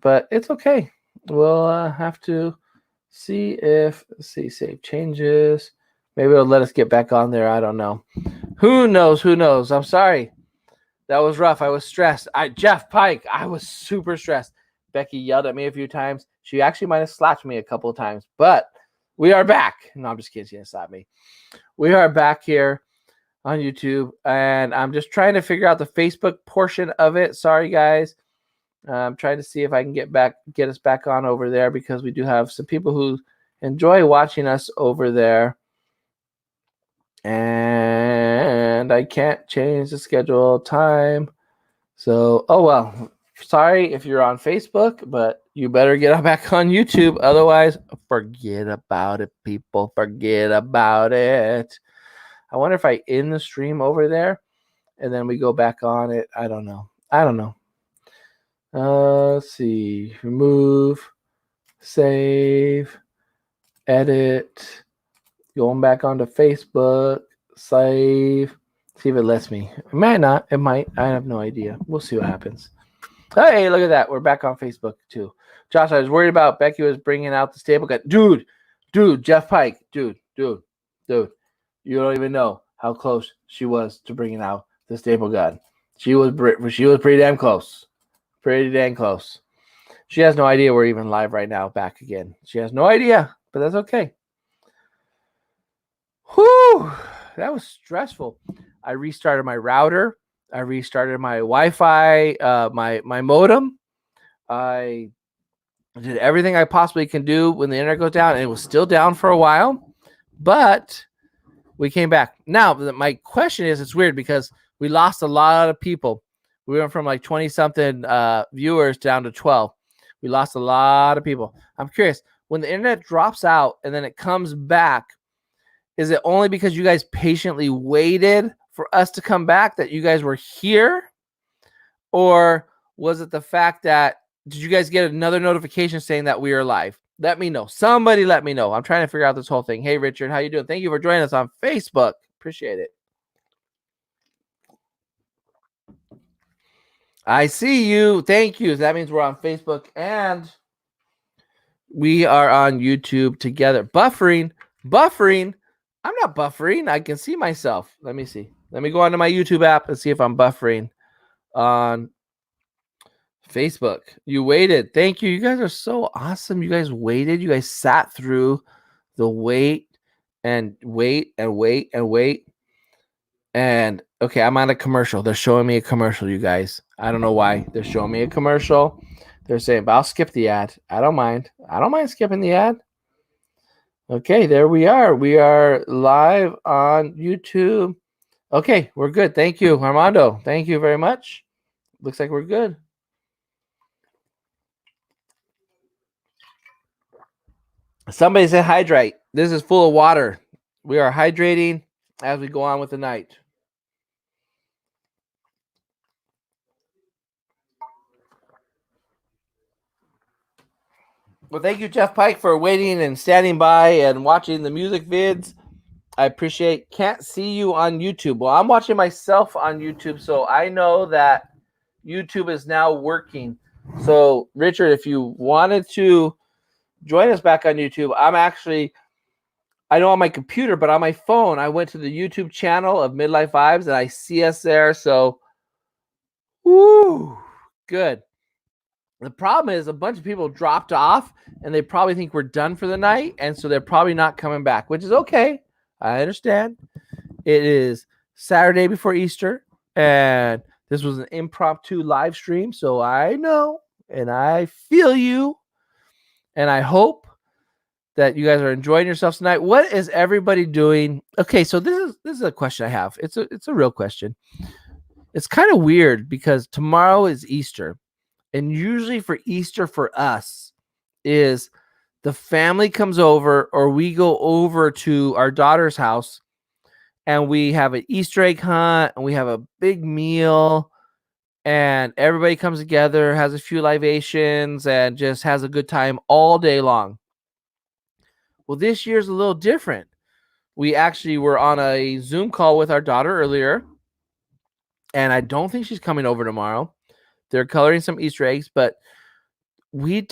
but it's okay. We'll have to see if save changes. Maybe it'll let us get back on there. I don't know. Who knows? Who knows? I'm sorry. That was rough. I was stressed. Jeff Pike, I was super stressed. Becky yelled at me a few times. She actually might have slapped me a couple of times, but we are back. No, I'm just kidding. She didn't slap me. We are back here on YouTube, and I'm just trying to figure out the Facebook portion of it. Sorry, guys. I'm trying to see if I can get us back on over there because we do have some people who enjoy watching us over there. And I can't change the schedule time. So, oh well. Sorry if you're on Facebook, but you better get back on YouTube. Otherwise, forget about it, people. Forget about it. I wonder if I end the stream over there and then we go back on it. I don't know. Let's see. Remove, save, edit. Going back onto Facebook, save. See if it lets me. It might not. It might. I have no idea. We'll see what happens. Hey, look at that. We're back on Facebook too. Josh, I was worried about Becky was bringing out the staple gun. Dude, Jeff Pike. Dude. You don't even know how close she was to bringing out the staple gun. She was pretty damn close. Pretty dang close. She has no idea we're even live right now. Back again. She has no idea, but that's okay. Whew, that was stressful. I restarted my router. I restarted my Wi-Fi, my modem. I did everything I possibly can do when the internet goes down, and it was still down for a while, but we came back. Now, my question is, it's weird because we lost a lot of people. We went from like 20-something viewers down to 12. We lost a lot of people. I'm curious, when the internet drops out and then it comes back, is it only because you guys patiently waited for us to come back that you guys were here? Or was it the fact that, did you guys get another notification saying that we are live? Let me know. Somebody let me know. I'm trying to figure out this whole thing. Hey, Richard, how you doing? Thank you for joining us on Facebook. Appreciate it. I see you. Thank you. That means we're on Facebook and we are on YouTube together. Buffering. I'm not buffering. I can see myself. Let me see. Let me go onto my YouTube app and see if I'm buffering on Facebook. You waited. Thank you. You guys are so awesome. You guys waited. You guys sat through the wait. And okay, I'm on a commercial. They're showing me a commercial, you guys. I don't know why. They're showing me a commercial. They're saying, but I'll skip the ad. I don't mind. I don't mind skipping the ad. Okay, there we are. We are live on YouTube. Okay, we're good. Thank you, Armando. Thank you very much. Looks like we're good. Somebody said hydrate. This is full of water. We are hydrating as we go on with the night. Well, thank you, Jeff Pike, for waiting and standing by and watching the music vids. I appreciate. Can't see you on YouTube. Well, I'm watching myself on YouTube, so I know that YouTube is now working. So, Richard, if you wanted to join us back on YouTube, I'm actually I know on my computer, but on my phone, I went to the YouTube channel of Midlife Vibes and I see us there. So, woo, good. The problem is a bunch of people dropped off and they probably think we're done for the night. And so they're probably not coming back, which is okay. I understand. It is Saturday before Easter and this was an impromptu live stream. So I know and I feel you and I hope that you guys are enjoying yourselves tonight. What is everybody doing? Okay, so this is a question I have. It's a real question. It's kind of weird because tomorrow is Easter. And usually for Easter for us is the family comes over or we go over to our daughter's house and we have an Easter egg hunt and we have a big meal and everybody comes together, has a few libations and just has a good time all day long. Well, this year's a little different. We actually were on a Zoom call with our daughter earlier and I don't think she's coming over tomorrow. They're coloring some Easter eggs, but we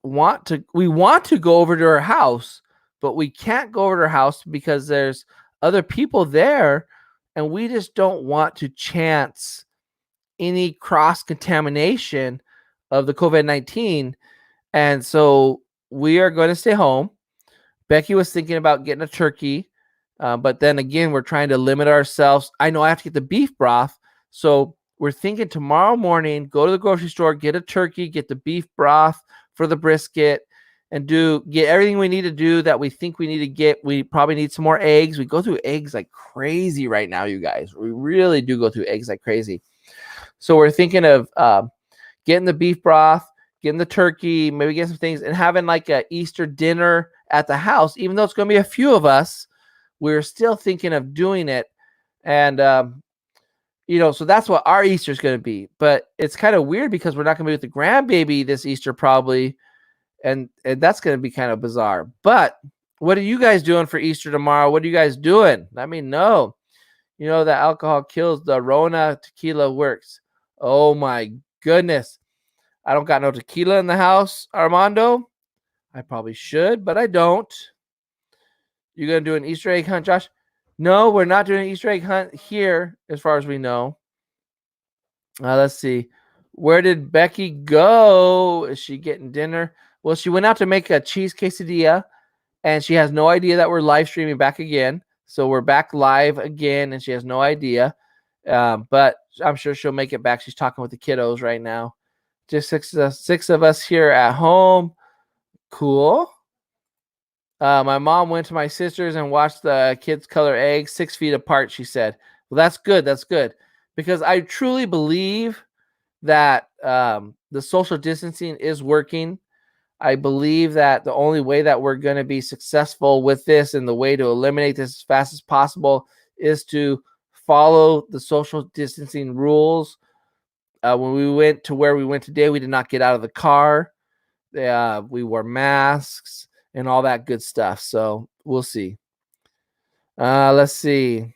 want to go over to her house, but we can't go over to her house because there's other people there and we just don't want to chance any cross contamination of the COVID-19. And so we are going to stay home. Becky was thinking about getting a turkey, but then again, we're trying to limit ourselves. I know I have to get the beef broth. So we're thinking tomorrow morning, go to the grocery store, get a turkey, get the beef broth for the brisket, and get everything we need to do that we think we need to get. We probably need some more eggs. We go through eggs like crazy right now, you guys. We really do go through eggs like crazy. So we're thinking of getting the beef broth, getting the turkey, maybe getting some things, and having like a Easter dinner at the house. Even though it's going to be a few of us, we're still thinking of doing it. And so that's what our Easter is going to be. But it's kind of weird because we're not going to be with the grandbaby this Easter probably. And that's going to be kind of bizarre. But what are you guys doing for Easter tomorrow? What are you guys doing? Let me know. You know that alcohol kills. The Rona tequila works. Oh, my goodness. I don't got no tequila in the house, Armando. I probably should, but I don't. You going to do an Easter egg hunt, Josh? No, we're not doing an Easter egg hunt here, as far as we know. Let's see. Where did Becky go? Is she getting dinner? Well, she went out to make a cheese quesadilla, and she has no idea that we're live streaming back again. So we're back live again, and she has no idea. But I'm sure she'll make it back. She's talking with the kiddos right now. Just six of us here at home. Cool. My mom went to my sister's and watched the kids color eggs 6 feet apart, she said. Well, that's good. That's good. Because I truly believe that the social distancing is working. I believe that the only way that we're going to be successful with this and the way to eliminate this as fast as possible is to follow the social distancing rules. When we went to where we went today, we did not get out of the car. We wore masks and all that good stuff. So we'll see. Let's see.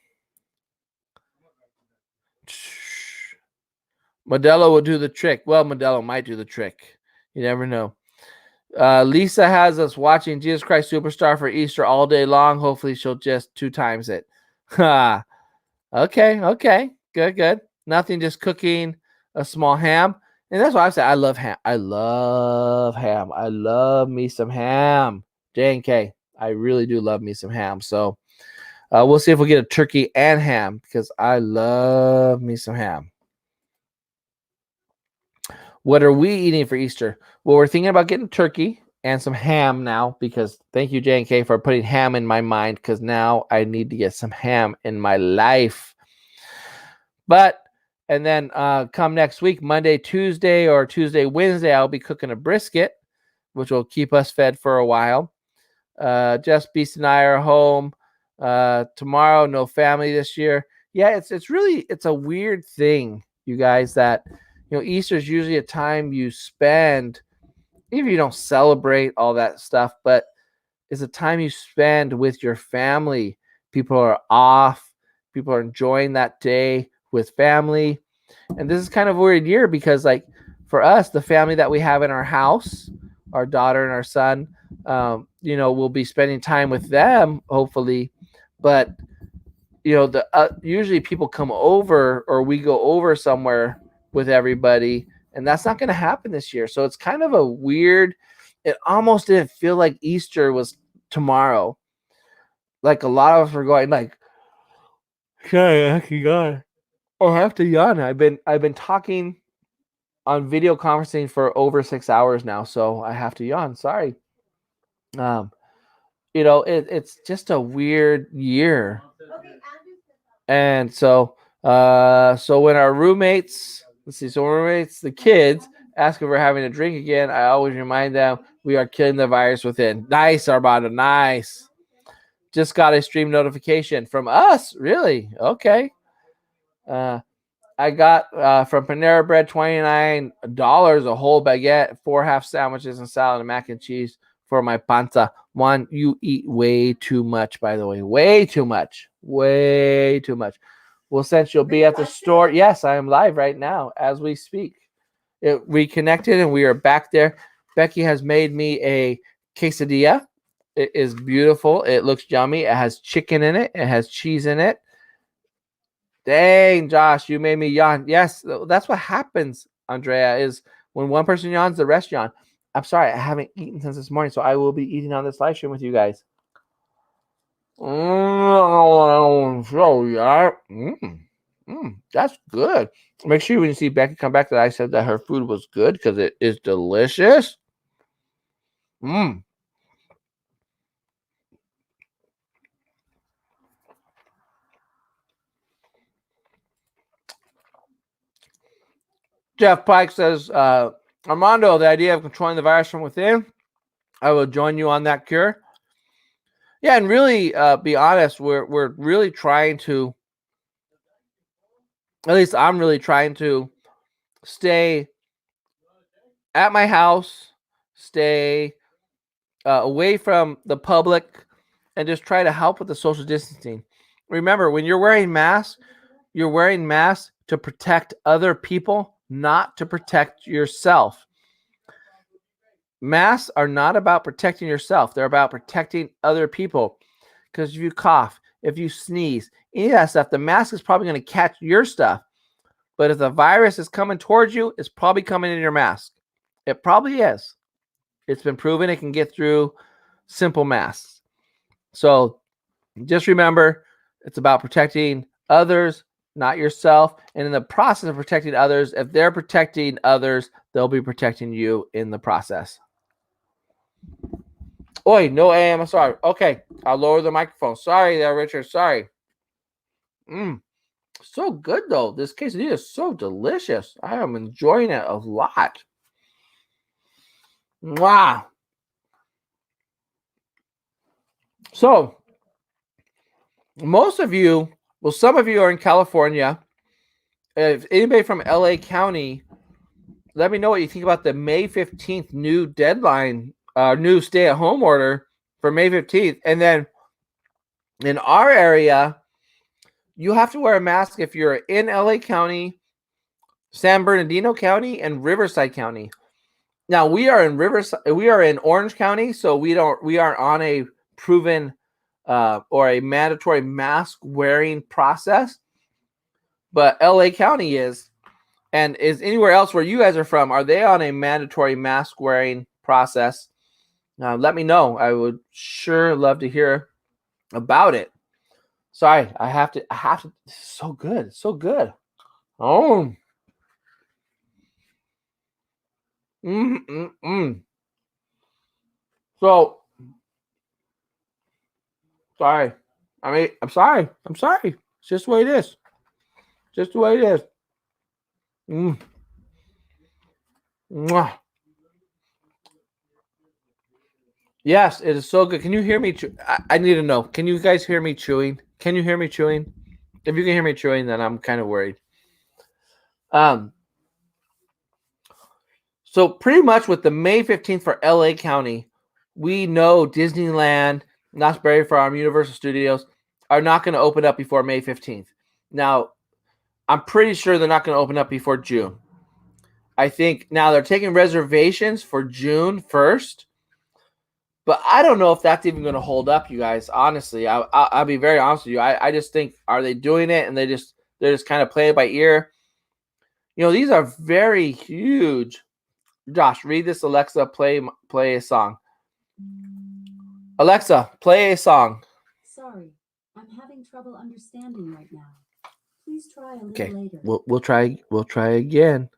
Modelo will do the trick. Well, Modelo might do the trick. You never know. Lisa has us watching Jesus Christ Superstar for Easter all day long. Hopefully she'll just 2 times it. Okay. Good. Nothing, just cooking a small ham. And that's why I say I love ham. I love me some ham. J&K. I really do love me some ham. So we'll see if we'll get a turkey and ham because I love me some ham. What are we eating for Easter? Well, we're thinking about getting turkey and some ham now because thank you, J&K, for putting ham in my mind because now I need to get some ham in my life. And then come next week, Monday, Tuesday, or Tuesday, Wednesday, I'll be cooking a brisket, which will keep us fed for a while. Just Beast and I are home. Tomorrow, no family this year. Yeah, it's a weird thing, you guys, that Easter is usually a time you spend, even if you don't celebrate all that stuff, but it's a time you spend with your family. People are off. People are enjoying that day with family. And this is kind of a weird year because, like, for us, the family that we have in our house, our daughter and our son, we'll be spending time with them, hopefully. But, usually people come over or we go over somewhere with everybody, and that's not going to happen this year. So it's kind of a weird, it almost didn't feel like Easter was tomorrow. Like a lot of us were going like, sorry, I can yawn. Oh, I have to yawn. I've been talking on video conferencing for over 6 hours now, so I have to yawn. Sorry. It's just a weird year. And so when our roommates, the kids ask if we're having a drink again, I always remind them we are killing the virus within. Nice, Armando, nice. Just got a stream notification from us. Really? Okay. I got from Panera Bread $29 a whole baguette, 4 half sandwiches, and salad and mac and cheese for my panza. One, you eat way too much, by the way. Way too much. Way too much. Well, since you'll be at the store, yes, I am live right now as we speak. We connected and we are back there. Becky has made me a quesadilla. It is beautiful. It looks yummy. It has chicken in it. It has cheese in it. Dang, Josh, you made me yawn. Yes, that's what happens, Andrea, is when one person yawns, the rest yawn. I'm sorry, I haven't eaten since this morning, so I will be eating on this live stream with you guys. So, yeah. That's good. Make sure when you see Becky come back that I said that her food was good because it is delicious. Jeff Pike says, Armando, the idea of controlling the virus from within, I will join you on that cure. Yeah, and really be honest, we're really trying to, at least I'm really trying to stay at my house, stay away from the public, and just try to help with the social distancing. Remember, when you're wearing masks to protect other people, not to protect yourself. Masks are not about protecting yourself. They're about protecting other people. Because if you cough, if you sneeze, any of that stuff, the mask is probably going to catch your stuff. But if the virus is coming towards you, it's probably coming in your mask. It probably is. It's been proven it can get through simple masks. So just remember, it's about protecting others, not yourself. And in the process of protecting others, if they're protecting others, they'll be protecting you in the process. Oi, no AM, I'm sorry. Okay, I'll lower the microphone. Sorry there, Richard. Sorry. So good, though. This quesadilla is so delicious. I am enjoying it a lot. Wow. So, most of you, well, some of you are in California. If anybody from LA County, let me know what you think about the May 15th new deadline, new stay-at-home order for May 15th. And then in our area, you have to wear a mask if you're in LA County, San Bernardino County, and Riverside County. Now we are in Orange County, so we aren't on a proven or a mandatory mask wearing process. But LA County is, and is anywhere else where you guys are from, are they on a mandatory mask wearing process? Let me know. I would sure love to hear about it. Sorry, I have to. This is so good. So good. Oh. So, sorry. I'm sorry. It's just the way it is. Just the way it is. Mwah. Yes, it is so good. Can you hear me? I need to know. Can you guys hear me chewing? Can you hear me chewing? If you can hear me chewing, then I'm kind of worried. So pretty much with the May 15th for LA County, we know Disneyland, Knott's Berry Farm, Universal Studios are not going to open up before May 15th. Now, I'm pretty sure they're not going to open up before June. I think now they're taking reservations for June 1st. But I don't know if that's even going to hold up, you guys. Honestly, I'll be very honest with you. I just think, are they doing it and they're just kind of playing it by ear? These are very huge. Josh, read this. Alexa, play a song. Alexa, play a song. Sorry, I'm having trouble understanding right now. Please try a little later. We'll try again,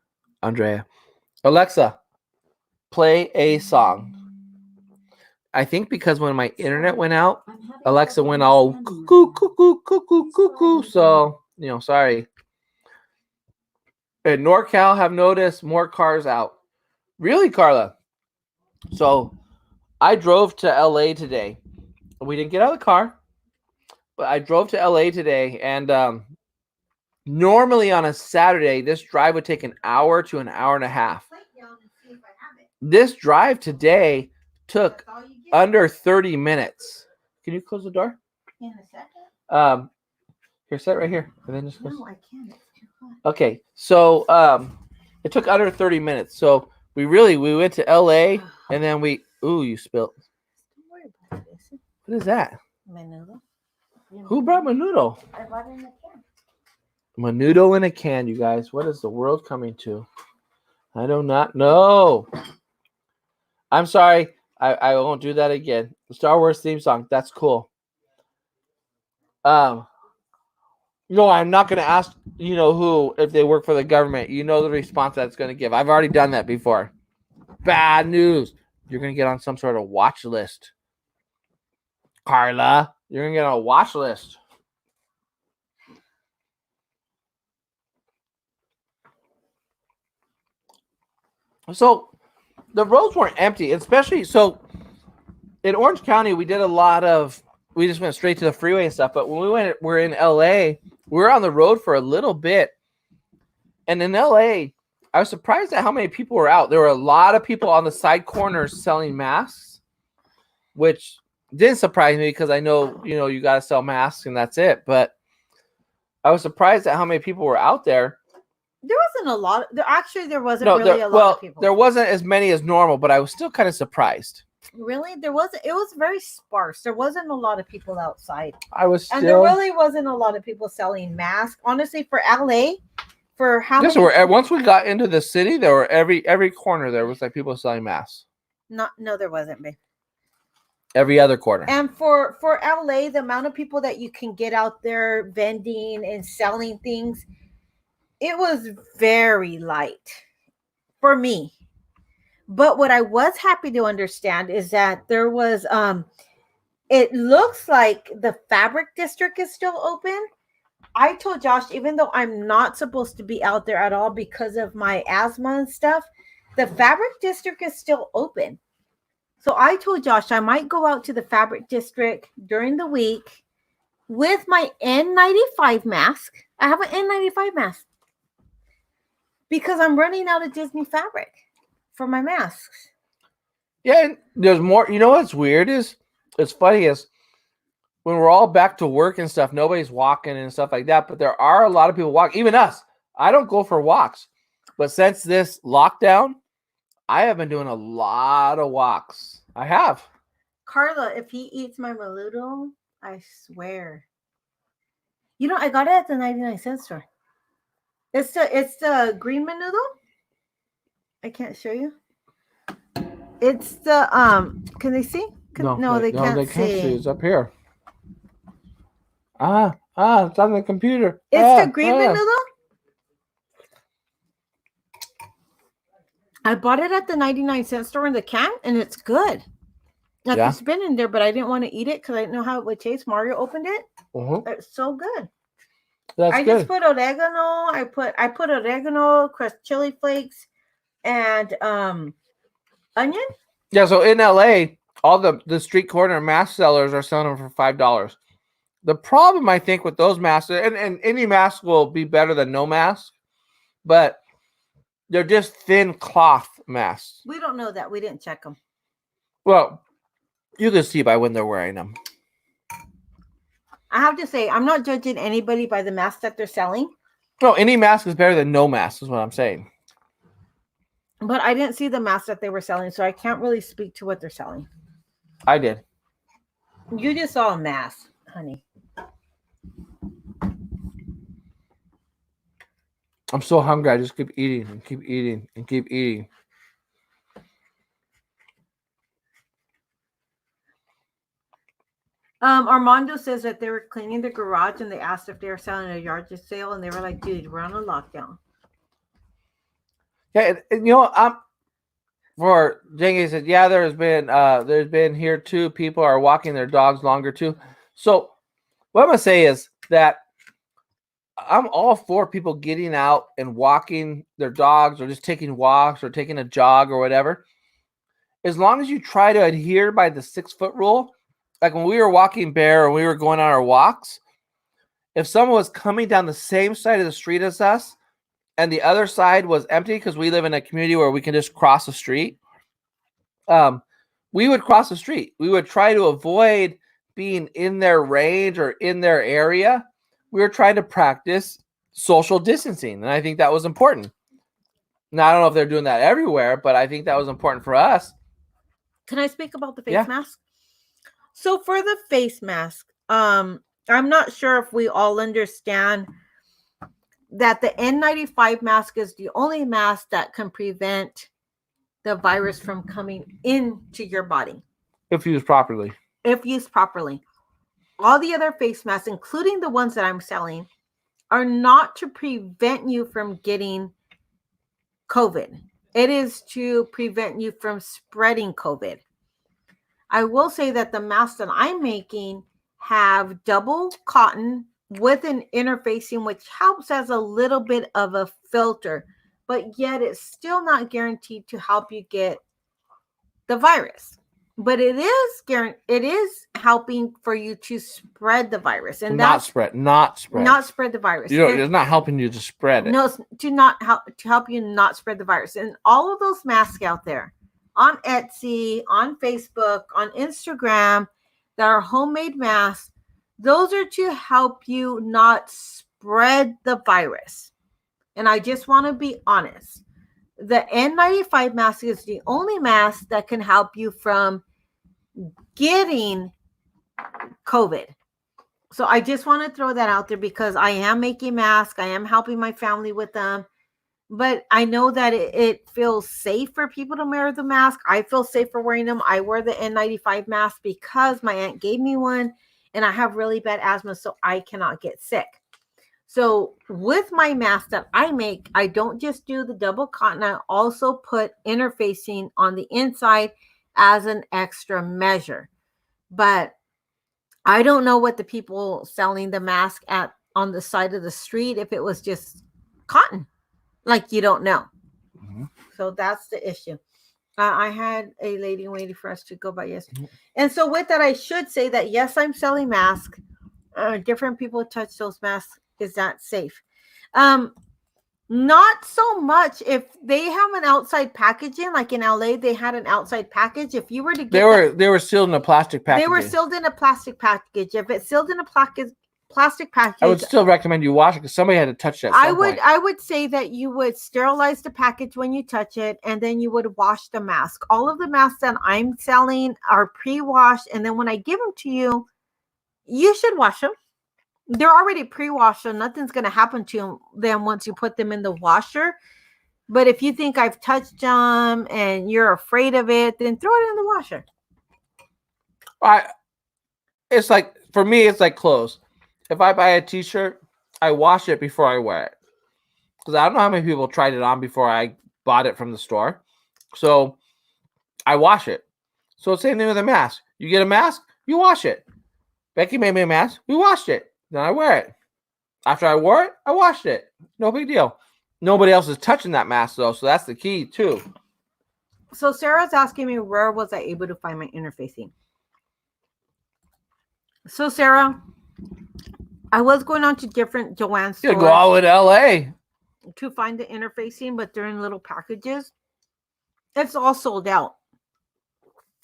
Andrea. Alexa, play a song. I think because when my internet went out, Alexa went all cuckoo, cuckoo, cuckoo, cuckoo. So, sorry. In NorCal, have noticed more cars out. Really, Carla? So, I drove to LA today. We didn't get out of the car, but I drove to LA today, and normally on a Saturday, this drive would take an hour to an hour and a half. This drive today took under 30 minutes. Can you close the door? In a second. Here, set right here, and then just close. No, I can't. It's too hot. Okay, so it took under 30 minutes. So we went to LA, and then you spilled. Don't worry about this. What is that? Menudo. Who brought menudo? I bought it in a can. Menudo in a can, you guys. What is the world coming to? I do not know. I'm sorry. I won't do that again. The Star Wars theme song. That's cool. I'm not going to ask, who, if they work for the government. The response that's going to give. I've already done that before. Bad news. You're going to get on some sort of watch list. Carla, you're going to get on a watch list. So the roads weren't empty, especially so in Orange County. We just went straight to the freeway and stuff. But when we're in LA, we were on the road for a little bit. And in LA, I was surprised at how many people were out. There were a lot of people on the side corners selling masks, which didn't surprise me because I know, you got to sell masks and that's it. But I was surprised at how many people were out there. There wasn't a lot. There wasn't really a lot of people. There wasn't as many as normal, but I was still kind of surprised. Really? There wasn't. It was very sparse. There wasn't a lot of people outside. And there really wasn't a lot of people selling masks. Honestly, for LA, for how many? Once we got into the city, there were every corner there was like people selling masks. No, there wasn't, babe. Every other corner. And for LA, the amount of people that you can get out there vending and selling things, it was very light for me. But what I was happy to understand is that there was, it looks like the fabric district is still open. I told Josh, even though I'm not supposed to be out there at all because of my asthma and stuff, the fabric district is still open. So I told Josh I might go out to the fabric district during the week with my N95 mask. I have an N95 mask because I'm running out of Disney fabric for my masks. Yeah, and there's more. You know what's weird is, it's funny is when we're all back to work and stuff, nobody's walking and stuff like that. But there are a lot of people walking, even us. I don't go for walks. But since this lockdown, I have been doing a lot of walks. I have. Carla, if he eats my menudo, I swear. I got it at the 99-cent store. It's the green menudo. I can't show you. It's the can they see? No, they can't see. It's up here. It's on the computer. It's the green menudo. I bought it at the 99-cent store in the can, and it's good. It's been in there, but I didn't want to eat it because I didn't know how it would taste. Mario opened it. It's so good. I just put oregano. I put oregano, crushed chili flakes, and onion. Yeah, so in LA, all the street corner mask sellers are selling them for $5. The problem, I think, with those masks, and any mask will be better than no mask, but they're just thin cloth masks. We don't know that. We didn't check them. Well, you can see by when they're wearing them. I have to say, I'm not judging anybody by the mask that they're selling. No, any mask is better than no mask, is what I'm saying. But I didn't see the mask that they were selling, so I can't really speak to what they're selling. I did. You just saw a mask, honey. I'm so hungry. I just keep eating and keep eating and keep eating. Armando says that they were cleaning the garage and they asked if they were selling a yard sale, and they were like, "Dude, we're on a lockdown." Yeah, and you know, for Jengi said, yeah, there's been here too. People are walking their dogs longer too. So what I'm gonna say is that I'm all for people getting out and walking their dogs or just taking walks or taking a jog or whatever. As long as you try to adhere by the 6-foot rule, like when we were walking Bear and we were going on our walks, if someone was coming down the same side of the street as us and the other side was empty because we live in a community where we can just cross the street, we would cross the street. We would try to avoid being in their range or in their area. We were trying to practice social distancing, and I think that was important. Now, I don't know if they're doing that everywhere, but I think that was important for us. Can I speak about the face Yeah. mask? So for the face mask, I'm not sure if we all understand that the N95 mask is the only mask that can prevent the virus from coming into your body If used properly. if used properly. All the other face masks, including the ones that I'm selling, are not to prevent you from getting COVID. It is to prevent you from spreading COVID. I will say that the masks that I'm making have double cotton with an interfacing, which helps as a little bit of a filter, but yet it's still not guaranteed to help you get the virus. But it is helping for you to spread the virus, and not spread the virus. It's not helping you to spread it. No, it's to help you not spread the virus. And all of those masks out there on Etsy, on Facebook, on Instagram that are homemade masks, those are to help you not spread the virus. And I just want to be honest. The N95 mask is the only mask that can help you from getting COVID. So I just want to throw that out there because I am making masks. I am helping my family with them. But I know that it feels safe for people to wear the mask. I feel safe for wearing them. I wear the N95 mask because my aunt gave me one and I have really bad asthma, so I cannot get sick. So with my mask that I make, I don't just do the double cotton. I also put interfacing on the inside as an extra measure. But I don't know what the people selling the mask on the side of the street, if it was just cotton. Like, you don't know. Mm-hmm. So that's the issue. I had a lady waiting for us to go by yesterday. Mm-hmm. And so with that, I should say that, yes, I'm selling masks. Different people touch those masks. Is that safe? Not so much if they have an outside packaging, like in LA, they had an outside package. If you were to get they were sealed in a plastic package. They were sealed in a plastic package. If it's sealed in a plastic package, I would still recommend you wash it because somebody had to touch it. I would say that you would sterilize the package when you touch it, and then you would wash the mask. All of the masks that I'm selling are pre-washed, and then when I give them to you, you should wash them. They're already pre-washed, so nothing's going to happen to them once you put them in the washer. But if you think I've touched them and you're afraid of it, then throw it in the washer. It's like, for me, it's like clothes. If I buy a t-shirt, I wash it before I wear it. Because I don't know how many people tried it on before I bought it from the store. So I wash it. So same thing with a mask. You get a mask, you wash it. Becky made me a mask, we washed it. Then I wear it. After I wore it, I washed it. No big deal. Nobody else is touching that mask, though, so that's the key, too. So Sarah's asking me, where was I able to find my interfacing? So, Sarah, I was going on to different Joann's stores. You go all in LA to find the interfacing, but they're in little packages. It's all sold out.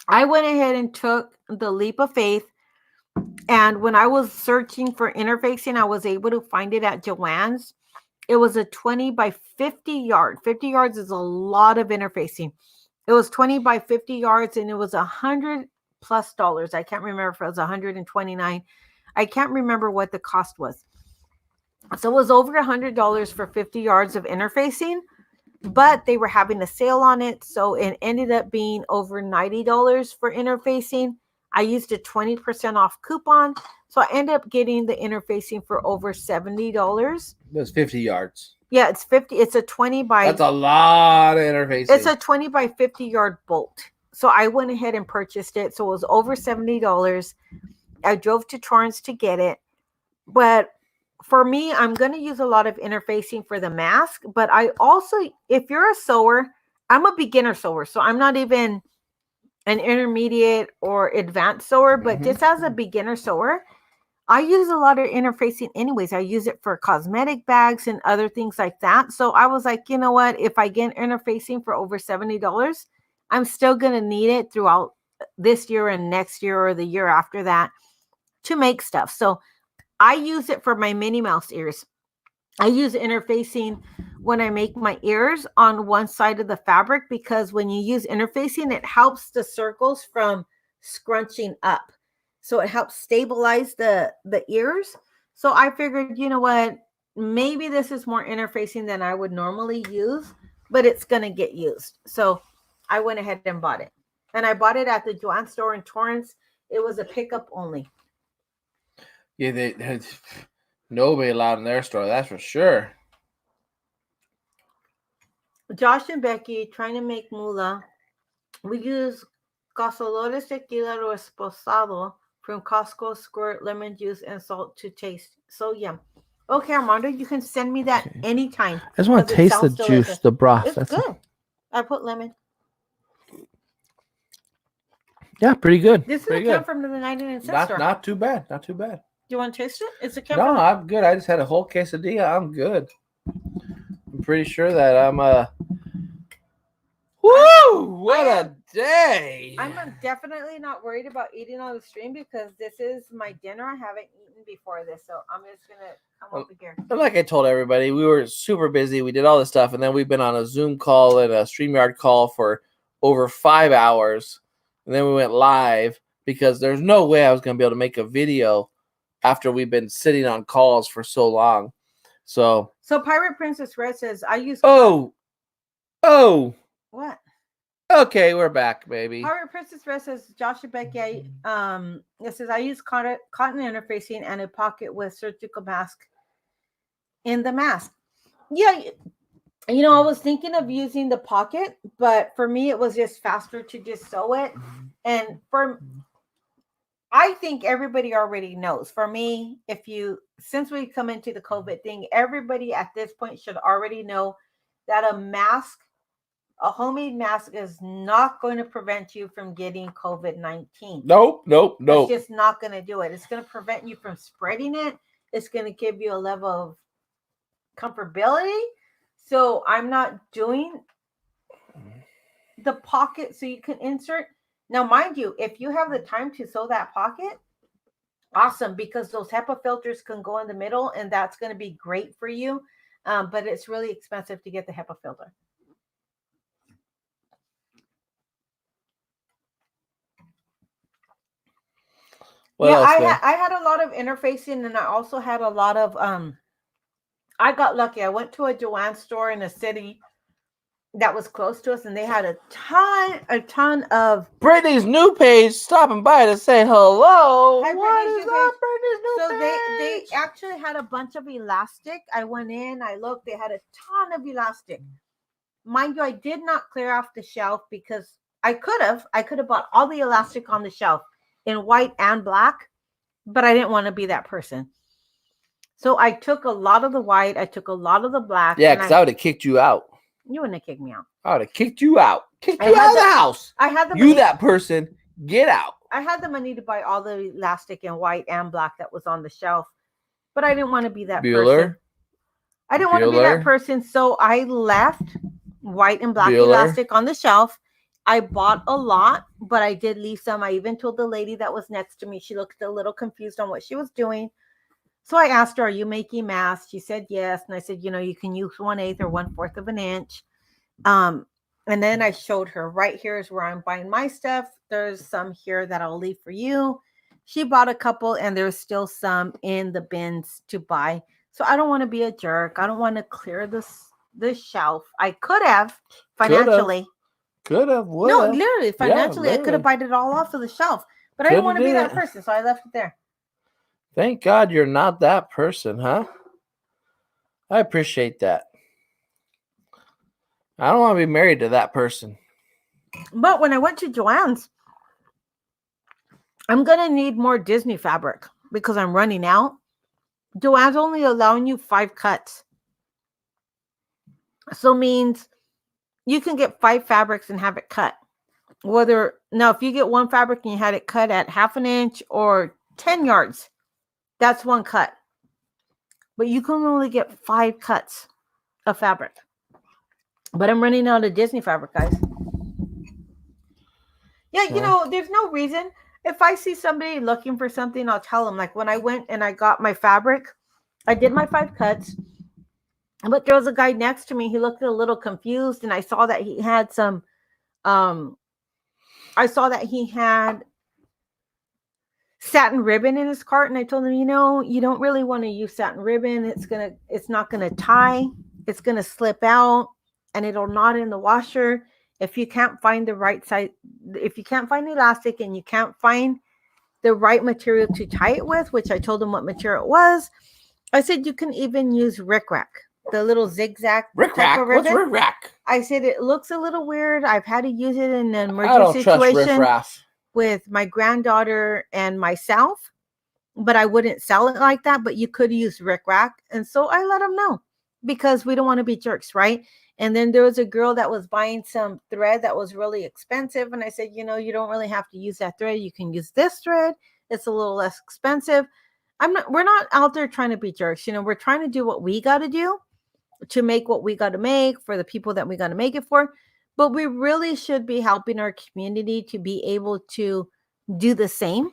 I went ahead and took the leap of faith. And when I was searching for interfacing, I was able to find it at Joann's. It was a 20 by 50 yard. 50 yards is a lot of interfacing. It was 20 by 50 yards, and it was $100 plus dollars. I can't remember if it was 129. I can't remember what the cost was. So it was over $100 for 50 yards of interfacing, but they were having a sale on it. So it ended up being over $90 for interfacing. I used a 20% off coupon. So I ended up getting the interfacing for over $70. That's 50 yards. Yeah, it's 50. It's a 20 by. That's a lot of interfacing. It's a 20 by 50 yard bolt. So I went ahead and purchased it. So it was over $70. I drove to Torrance to get it. But for me, I'm going to use a lot of interfacing for the mask. But I also, if you're a sewer, I'm a beginner sewer. So I'm not even an intermediate or advanced sewer. But just as a beginner sewer, I use a lot of interfacing anyways. I use it for cosmetic bags and other things like that. So I was like, you know what? If I get interfacing for over $70, I'm still going to need it throughout this year and next year or the year after that to make stuff. So I use it for my Minnie Mouse ears. I use interfacing when I make my ears on one side of the fabric, because when you use interfacing, it helps the circles from scrunching up. So it helps stabilize the ears. So I figured, you know what, maybe this is more interfacing than I would normally use, but it's going to get used. So I went ahead and bought it. And I bought it at the Joann store in Torrance. It was a pickup only. Yeah, they nobody allowed in their store, that's for sure. Josh and Becky trying to make moolah. We use Cazadores Tequila o Esposado from Costco, squirt lemon juice and salt to taste. So yum. Okay, Armando, you can send me that anytime. I just want to taste the juice, the broth. It's good. I put lemon. Yeah, pretty good. This pretty is a can good. from the 99-cent store. Not too bad. Not too bad. Do you want to taste it? It's a can. No, I'm good. I just had a whole quesadilla. I'm good. I'm pretty sure that I'm Woo! What a day! I'm definitely not worried about eating on the stream because this is my dinner. I haven't eaten before this, so I'm just gonna come over here. And like I told everybody, we were super busy. We did all this stuff, and then we've been on a Zoom call and a StreamYard call for over 5 hours, and then we went live because there's no way I was gonna be able to make a video after we've been sitting on calls for so long. So Pirate Princess Red says I use. Oh. What? Okay, we're back, baby. Pirate Princess Red says Josh and Becky. It says I use cotton interfacing and a pocket with surgical mask in the mask. Yeah, you know, I was thinking of using the pocket, but for me it was just faster to just sew it. And I think everybody already knows. For me, since we come into the COVID thing, everybody at this point should already know that a homemade mask is not going to prevent you from getting COVID-19. Nope. It's just not going to do it. It's going to prevent you from spreading it. It's going to give you a level of comfortability. So I'm not doing the pocket so you can insert. Now, mind you, if you have the time to sew that pocket, awesome, because those HEPA filters can go in the middle and that's going to be great for you. But it's really expensive to get the HEPA filter. I had a lot of interfacing, and I also had a lot of I got lucky. I went to a Joann store in a city that was close to us, and they had a ton of Brittany's new page stopping by to say hello. Hi, What is up, Brittany's Brittany's new so page? they actually had a bunch of elastic. I went in, I looked, they had a ton of elastic. Mind you, I did not clear off the shelf because I could have bought all the elastic on the shelf in white and black, but I didn't want to be that person. So I took a lot of the white, I took a lot of the black. Yeah, because I would have kicked you out. You wouldn't have kicked me out. I would have kicked you out. Kicked you out of the house. I had the money. That person, get out. I had the money to buy all the elastic in white and black that was on the shelf, but I didn't want to be that person. I didn't want to be that person, so I left white and black elastic on the shelf. I bought a lot, but I did leave some. I even told the lady that was next to me. She looked a little confused on what she was doing. So I asked her, are you making masks? She said yes. And I said, you can use 1/8 or 1/4 of an inch. And then I showed her right here is where I'm buying my stuff. There's some here that I'll leave for you. She bought a couple and there's still some in the bins to buy. So I don't want to be a jerk. I don't want to clear this shelf. I could have financially. Could have. No, literally, financially, I could have literally. bought it all off of the shelf. But I don't want to be that Coulda did it. person, so I left it there. Thank God you're not that person, huh? I appreciate that. I don't want to be married to that person. But when I went to Joann's, I'm going to need more Disney fabric because I'm running out. Joann's only allowing you 5 cuts. So means you can get 5 fabrics and have it cut. Now, if you get one fabric and you had it cut at 1/2 inch or 10 yards, that's 1 cut. But you can only get 5 cuts of fabric. But I'm running out of Disney fabric, guys. Yeah, you know, there's no reason. If I see somebody looking for something, I'll tell them. Like when I went and I got my fabric, I did my 5 cuts. But there was a guy next to me. He looked a little confused, and I saw that he had some. I saw that he had satin ribbon in his cart, and I told him, you know, you don't really want to use satin ribbon. It's not gonna tie. It's gonna slip out, and it'll knot in the washer. If you can't find the right size, if you can't find the elastic and you can't find the right material to tie it with, which I told him what material it was, I said you can even use rickrack, the little zigzag. Rickrack? What's rickrack? I said it looks a little weird. I've had to use it in an I don't emergency trust situation riffraff. with my granddaughter and myself, but I wouldn't sell it like that. But you could use rickrack, and so I let him know because we don't want to be jerks, right? And then there was a girl that was buying some thread that was really expensive. And I said, you know, you don't really have to use that thread. You can use this thread. It's a little less expensive. We're not out there trying to be jerks. You know, we're trying to do what we got to do to make what we got to make for the people that we got to make it for. But we really should be helping our community to be able to do the same.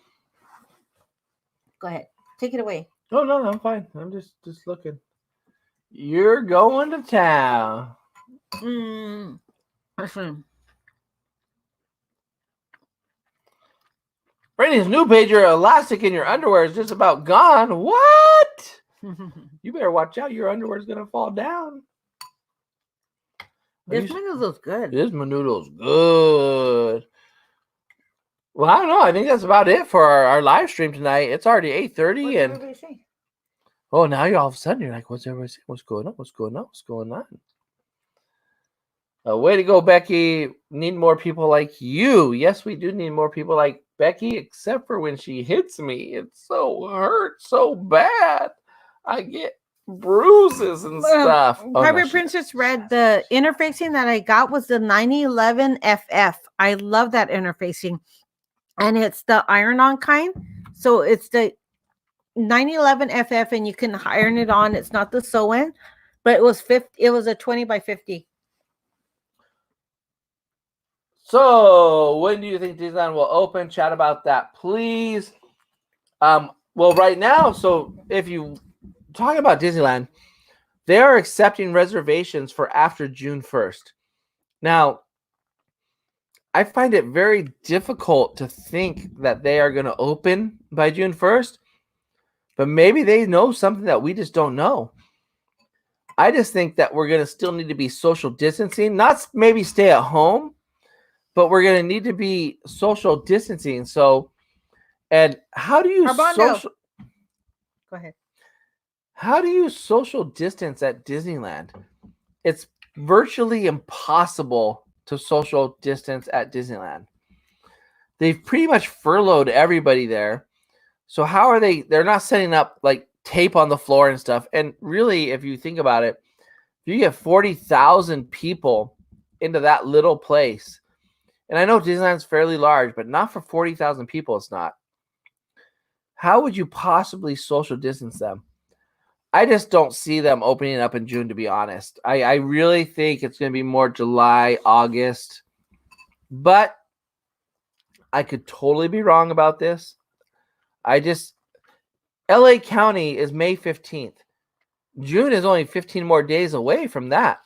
Go ahead. Take it away. Oh, no, I'm fine. I'm just looking. You're going to town. Listen. Brittany's new page, your elastic in your underwear is just about gone. What? You better watch out. Your underwear is going to fall down. This menudo's good. This menudo's good. Well, I don't know. I think that's about it for our live stream tonight. It's already 8:30. What did everybody say? Oh, now you're all of a sudden, you're like, what's everybody saying? What's going on? What's going on? What's going on? Way to go, Becky. Need more people like you. Yes, we do need more people like Becky, except for when she hits me. It so hurts so bad. I get bruises and stuff. Private Princess Red, the interfacing that I got was the 9011 FF. I love that interfacing. And it's the iron-on kind. So it's the 9011 FF, and you can iron it on. It's not the sew-in, but it was a 20 by 50. So, when do you think Disneyland will open? Chat about that, please. Well, right now, so if you talk about Disneyland, they are accepting reservations for after June 1st. Now, I find it very difficult to think that they are going to open by June 1st, but maybe they know something that we just don't know. I just think that we're going to still need to be social distancing, not maybe stay at home, but we're going to need to be social distancing. So, and how do you social? Go ahead. How do you social distance at Disneyland? It's virtually impossible to social distance at Disneyland. They've pretty much furloughed everybody there. So how are they're not setting up like tape on the floor and stuff. And really, if you think about it, if you get 40,000 people into that little place, and I know Disneyland's fairly large, but not for 40,000 people, it's not. How would you possibly social distance them? I just don't see them opening up in June, to be honest. I really think it's going to be more July, August. But I could totally be wrong about this. LA County is May 15th. June is only 15 more days away from that.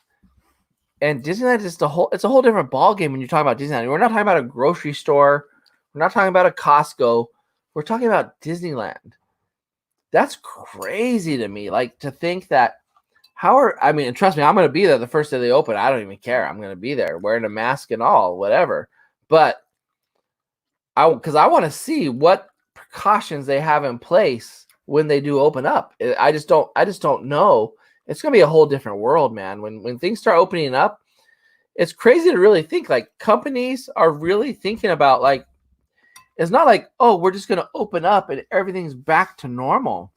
And Disneyland is it's a whole different ballgame when you're talking about Disneyland. We're not talking about a grocery store. We're not talking about a Costco. We're talking about Disneyland. That's crazy to me. Like, to think that I mean, trust me, I'm going to be there the first day they open. I don't even care. I'm going to be there wearing a mask and all, whatever. But because I want to see what precautions they have in place when they do open up. I just don't know. It's going to be a whole different world, man. When things start opening up, it's crazy to really think, like, companies are really thinking about, like, it's not like, oh, we're just going to open up and everything's back to normal.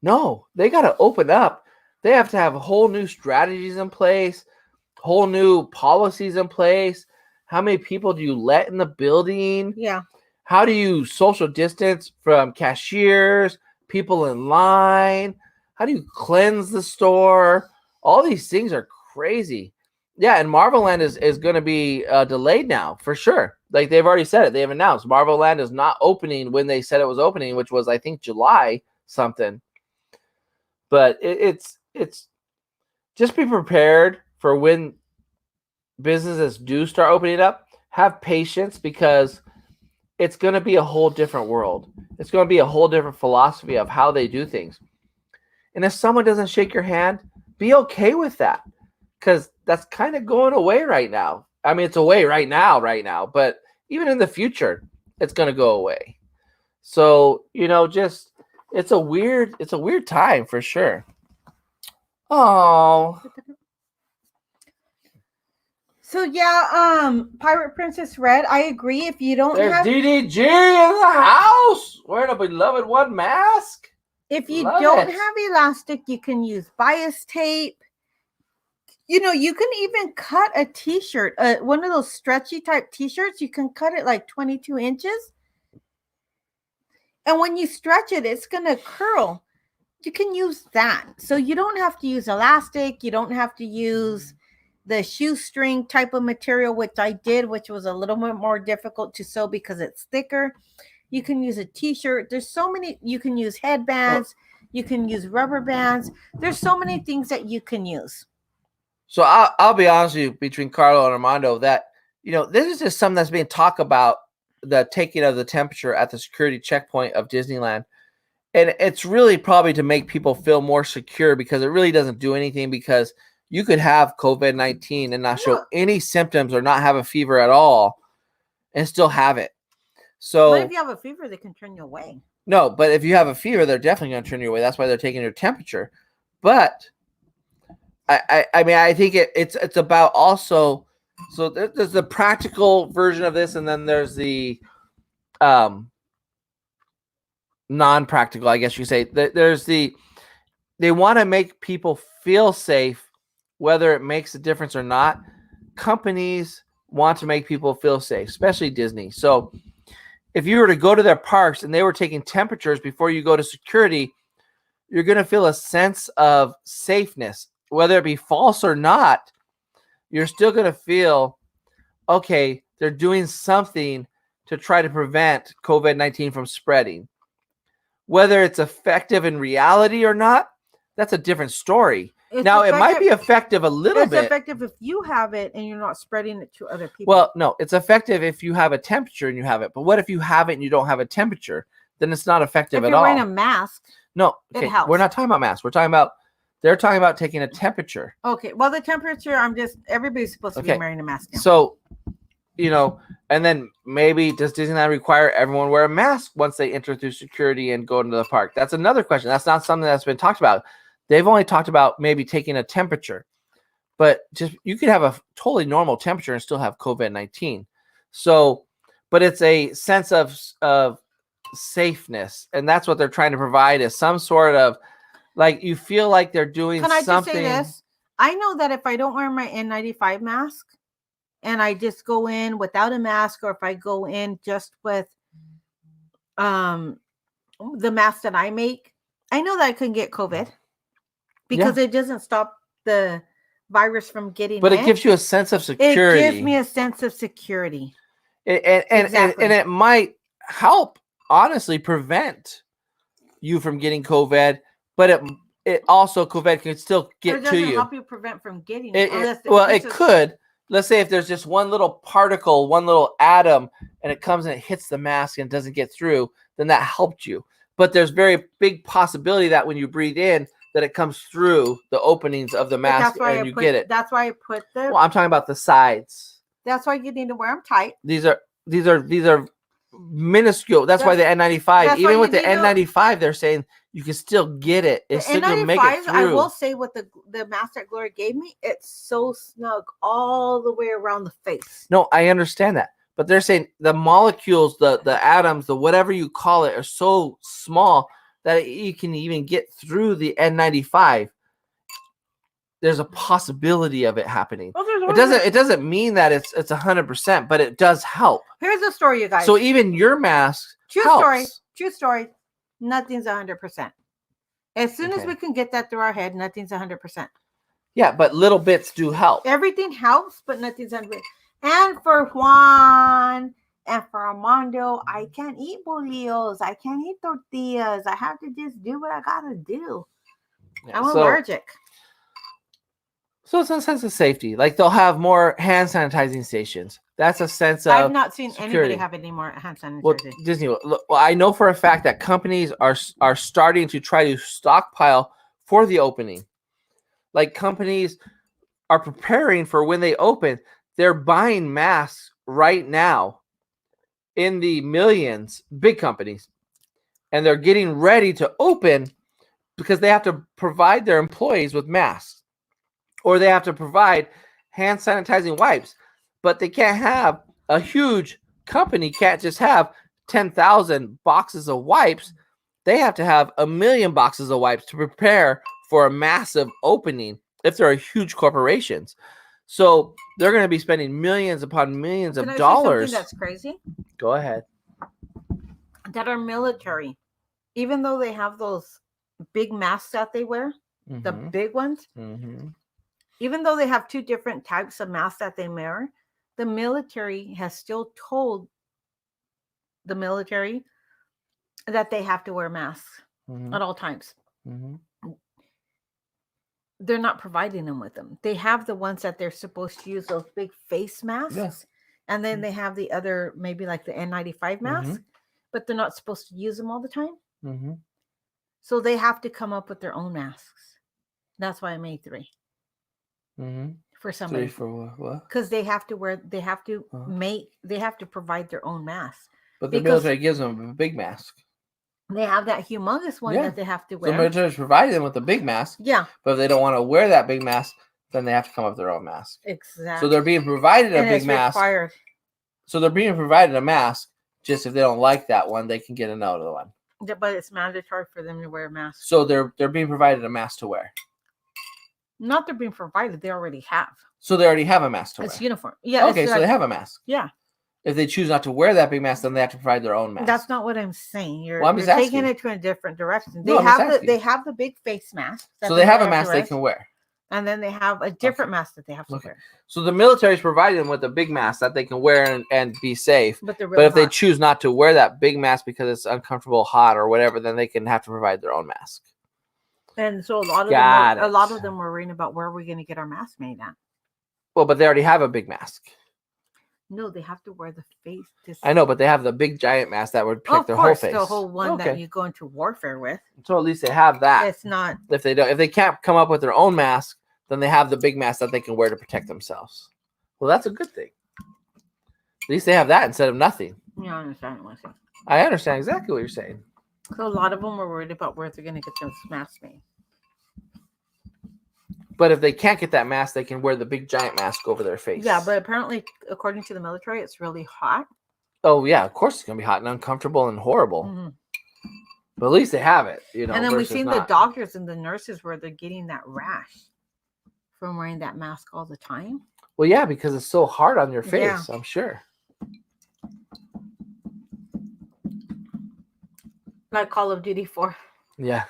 No, they got to open up. They have to have whole new strategies in place, whole new policies in place. How many people do you let in the building? Yeah. How do you social distance from cashiers, people in line? How do you cleanse the store? All these things are crazy. Yeah, and Marvel Land is going to be delayed now, for sure. Like, they've already said it. They've announced Marvel Land is not opening when they said it was opening, which was, I think, July something. But it's just be prepared for when businesses do start opening up. Have patience, because it's going to be a whole different world. It's going to be a whole different philosophy of how they do things. And if someone doesn't shake your hand, be okay with that, because that's kind of going away right now. I mean, it's away right now, but even in the future, it's going to go away. So, just it's a weird time for sure. Oh. So yeah, Pirate Princess Red, I agree. If you don't There's have DDG in the house wearing a beloved one mask. If you Love don't it. have elastic, you can use bias tape. You can even cut a t-shirt, one of those stretchy type t-shirts. You can cut it like 22 inches. And when you stretch it, it's going to curl. You can use that. So you don't have to use elastic. You don't have to use the shoestring type of material, which I did, which was a little bit more difficult to sew because it's thicker. You can use a t-shirt. There's so many. You can use headbands. You can use rubber bands. There's so many things that you can use. So I'll be honest with you, between Carlo and Armando, that, this is just something that's being talked about, the taking of the temperature at the security checkpoint of Disneyland. And it's really probably to make people feel more secure, because it really doesn't do anything, because you could have COVID-19 and not show any symptoms or not have a fever at all and still have it. So, but if you have a fever, they can turn you away. No, but if you have a fever, they're definitely going to turn you away. That's why they're taking your temperature. But I mean, I think it's about also. So there's the practical version of this, and then there's the non-practical, I guess you say. There's they want to make people feel safe, whether it makes a difference or not. Companies want to make people feel safe, especially Disney. So if you were to go to their parks and they were taking temperatures before you go to security, you're going to feel a sense of safeness, whether it be false or not. You're still going to feel, okay, they're doing something to try to prevent COVID-19 from spreading. Whether it's effective in reality or not, that's a different story. It might be effective a little bit. It's effective if you have it and you're not spreading it to other people. Well, no, it's effective if you have a temperature and you have it. But what if you have it and you don't have a temperature? Then it's not effective at all. If you're wearing a mask, no, okay, it helps. We're not talking about masks. They're talking about taking a temperature. Okay, well, the temperature, everybody's supposed to be wearing a mask now. So, and then maybe does Disneyland require everyone wear a mask once they enter through security and go into the park? That's another question. That's not something that's been talked about. They've only talked about maybe taking a temperature, but just you could have a totally normal temperature and still have COVID-19. So, but it's a sense of safeness, and that's what they're trying to provide, is some sort of, like, you feel like they're doing something. Can I just say this? I know that if I don't wear my N95 mask and I just go in without a mask, or if I go in just with the mask that I make, I know that I can get COVID. Because it doesn't stop the virus from getting in. But it gives you a sense of security. It gives me a sense of security. And it might help, honestly, prevent you from getting COVID. But it also COVID can still It get to doesn't you. help you prevent from getting it. Unless It could. Let's say if there's just one little particle, one little atom, and it comes and it hits the mask and doesn't get through, then that helped you. But there's very big possibility that when you breathe in, that it comes through the openings of the mask and you get it. That's why I put the. Well, I'm talking about the sides. That's why you need to wear them tight. These are minuscule. That's why the N95. Even with the N95, they're saying you can still get it. It's still gonna make it through. I will say with the mask that Gloria gave me, it's so snug all the way around the face. No, I understand that. But they're saying the molecules, the atoms, the whatever you call it, are so small that you can even get through the N95. There's a possibility of it happening. Well, It doesn't mean that it's 100%, but it does help. Here's the story, you guys. So even your mask helps. True story. Nothing's 100%. As soon as we can get that through our head, nothing's 100%. Yeah, but little bits do help. Everything helps, but nothing's 100%. And for Juan and for Armando, I can't eat bolillos. I can't eat tortillas. I have to just do what I gotta do. Yeah, I'm allergic. So it's a sense of safety. Like they'll have more hand sanitizing stations. That's a sense of I've not seen security. anybody have any more hand sanitizing. Well, Disney. Well, I know for a fact that companies are starting to try to stockpile for the opening. Like companies are preparing for when they open. They're buying masks right now in the millions, big companies, and they're getting ready to open because they have to provide their employees with masks, or they have to provide hand sanitizing wipes. But they can't have a huge company can't just have 10,000 boxes of wipes. They have to have 1 million boxes of wipes to prepare for a massive opening if they're huge corporations. So they're going to be spending millions upon millions of dollars. Something that's crazy? Go ahead. That are military, even though they have those big masks that they wear, the big ones, even though they have two different types of masks that they wear, the military has still told the military that they have to wear masks at all times. They're not providing them with them. They have the ones that they're supposed to use, those big face masks. Yes. And then they have the other, maybe like the N95 mask, but they're not supposed to use them all the time. So they have to come up with their own masks. That's why I made 3. For somebody. 3 for what? Because they have to wear, they have to they have to provide their own mask. But the military gives them a big mask. They have that humongous one that they have to wear. So the military is providing them with a big mask. Yeah. But if they don't want to wear that big mask, then they have to come up with their own mask. Exactly. So they're being provided a big mask. Required. So they're being provided a mask. Just if they don't like that one, they can get another one. Yeah, but it's mandatory for them to wear a mask. So they're being provided a mask to wear. Not they're being provided. They already have. So they already have a mask to wear. It's uniform. Yeah. Okay, so they have a mask. Yeah. If they choose not to wear that big mask, then they have to provide their own mask. That's not what I'm saying. You're I'm just taking it to a different direction. They have the big face mask. So they have a mask they can wear. And then they have a different mask that they have to wear. So the military is providing them with a big mask that they can wear and be safe. But if they choose not to wear that big mask because it's uncomfortable, hot, or whatever, then they can have to provide their own mask. And so a lot of them were reading about where are we going to get our mask made at. Well, but they already have a big mask. No, they have to wear the face. I know, but they have the big giant mask that would protect their whole face. The whole one that you go into warfare with. So at least they have that. It's not. If they can't come up with their own mask, then they have the big mask that they can wear to protect themselves. Well, that's a good thing. At least they have that instead of nothing. Yeah, I understand what you're saying. I understand exactly what you're saying. So a lot of them were worried about where they're going to get those masks made. But if they can't get that mask, they can wear the big giant mask over their face. Yeah, but apparently, according to the military, it's really hot. Oh, yeah, of course it's going to be hot and uncomfortable and horrible. But at least they have it, you know. And then we've seen the doctors and the nurses where they're getting that rash from wearing that mask all the time. Well, yeah, because it's so hard on your face, I'm sure. Like Call of Duty 4. Yeah.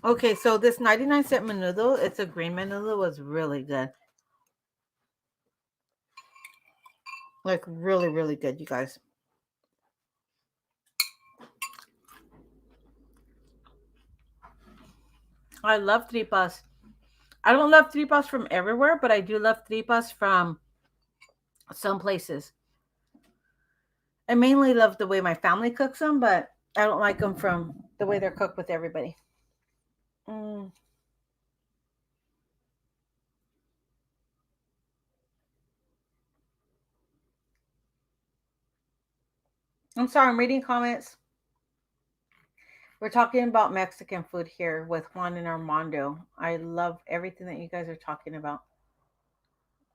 Okay, so this 99-cent menudo, it's a green menudo, was really good. Like, really, really good, you guys. I love tripas. I don't love tripas from everywhere, but I do love tripas from some places. I mainly love the way my family cooks them, but I don't like them from the way they're cooked with everybody. Mm. I'm sorry, I'm reading comments. We're talking about Mexican food here with Juan and Armando. I love everything that you guys are talking about.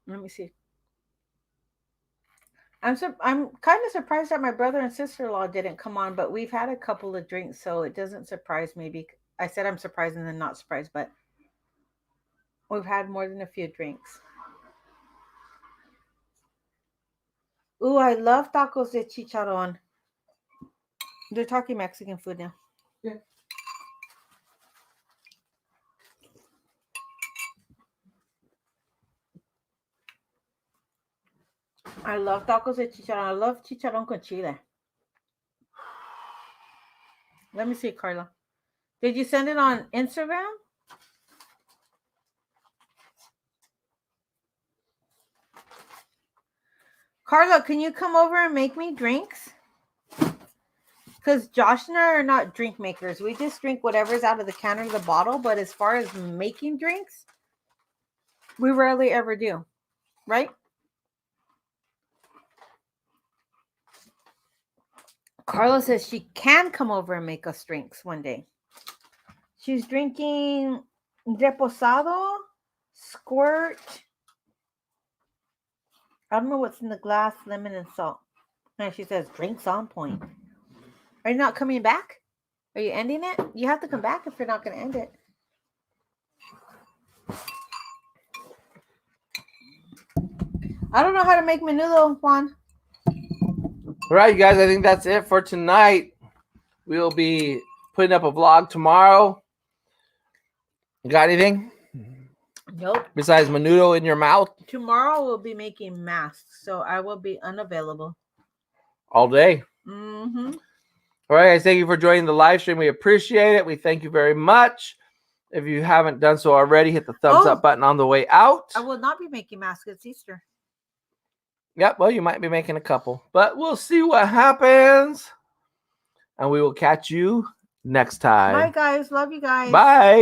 Let me see. I'm kind of surprised that my brother and sister-in-law didn't come on, but we've had a couple of drinks, so it doesn't surprise me. I said I'm surprised and then not surprised, but we've had more than a few drinks. Ooh, I love tacos de chicharron. They're talking Mexican food now. Yeah. I love tacos de chicharron. I love chicharron con chile. Let me see, Carla. Did you send it on Instagram? Carla, can you come over and make me drinks? Because Josh and I are not drink makers. We just drink whatever's out of the can or the bottle. But as far as making drinks, we rarely ever do. Right? Carla says she can come over and make us drinks one day. She's drinking reposado, squirt. I don't know what's in the glass, lemon and salt. And she says, drinks on point. Are you not coming back? Are you ending it? You have to come back if you're not going to end it. I don't know how to make menudo, Juan. All right, you guys, I think that's it for tonight. We'll be putting up a vlog tomorrow. You got anything? Nope. Besides menudo in your mouth? Tomorrow we'll be making masks, so I will be unavailable. All day. Mm-hmm. All right, guys, thank you for joining the live stream. We appreciate it. We thank you very much. If you haven't done so already, hit the thumbs up button on the way out. I will not be making masks. It's Easter. Yep, well, you might be making a couple, but we'll see what happens. And we will catch you next time. Bye, guys. Love you guys. Bye.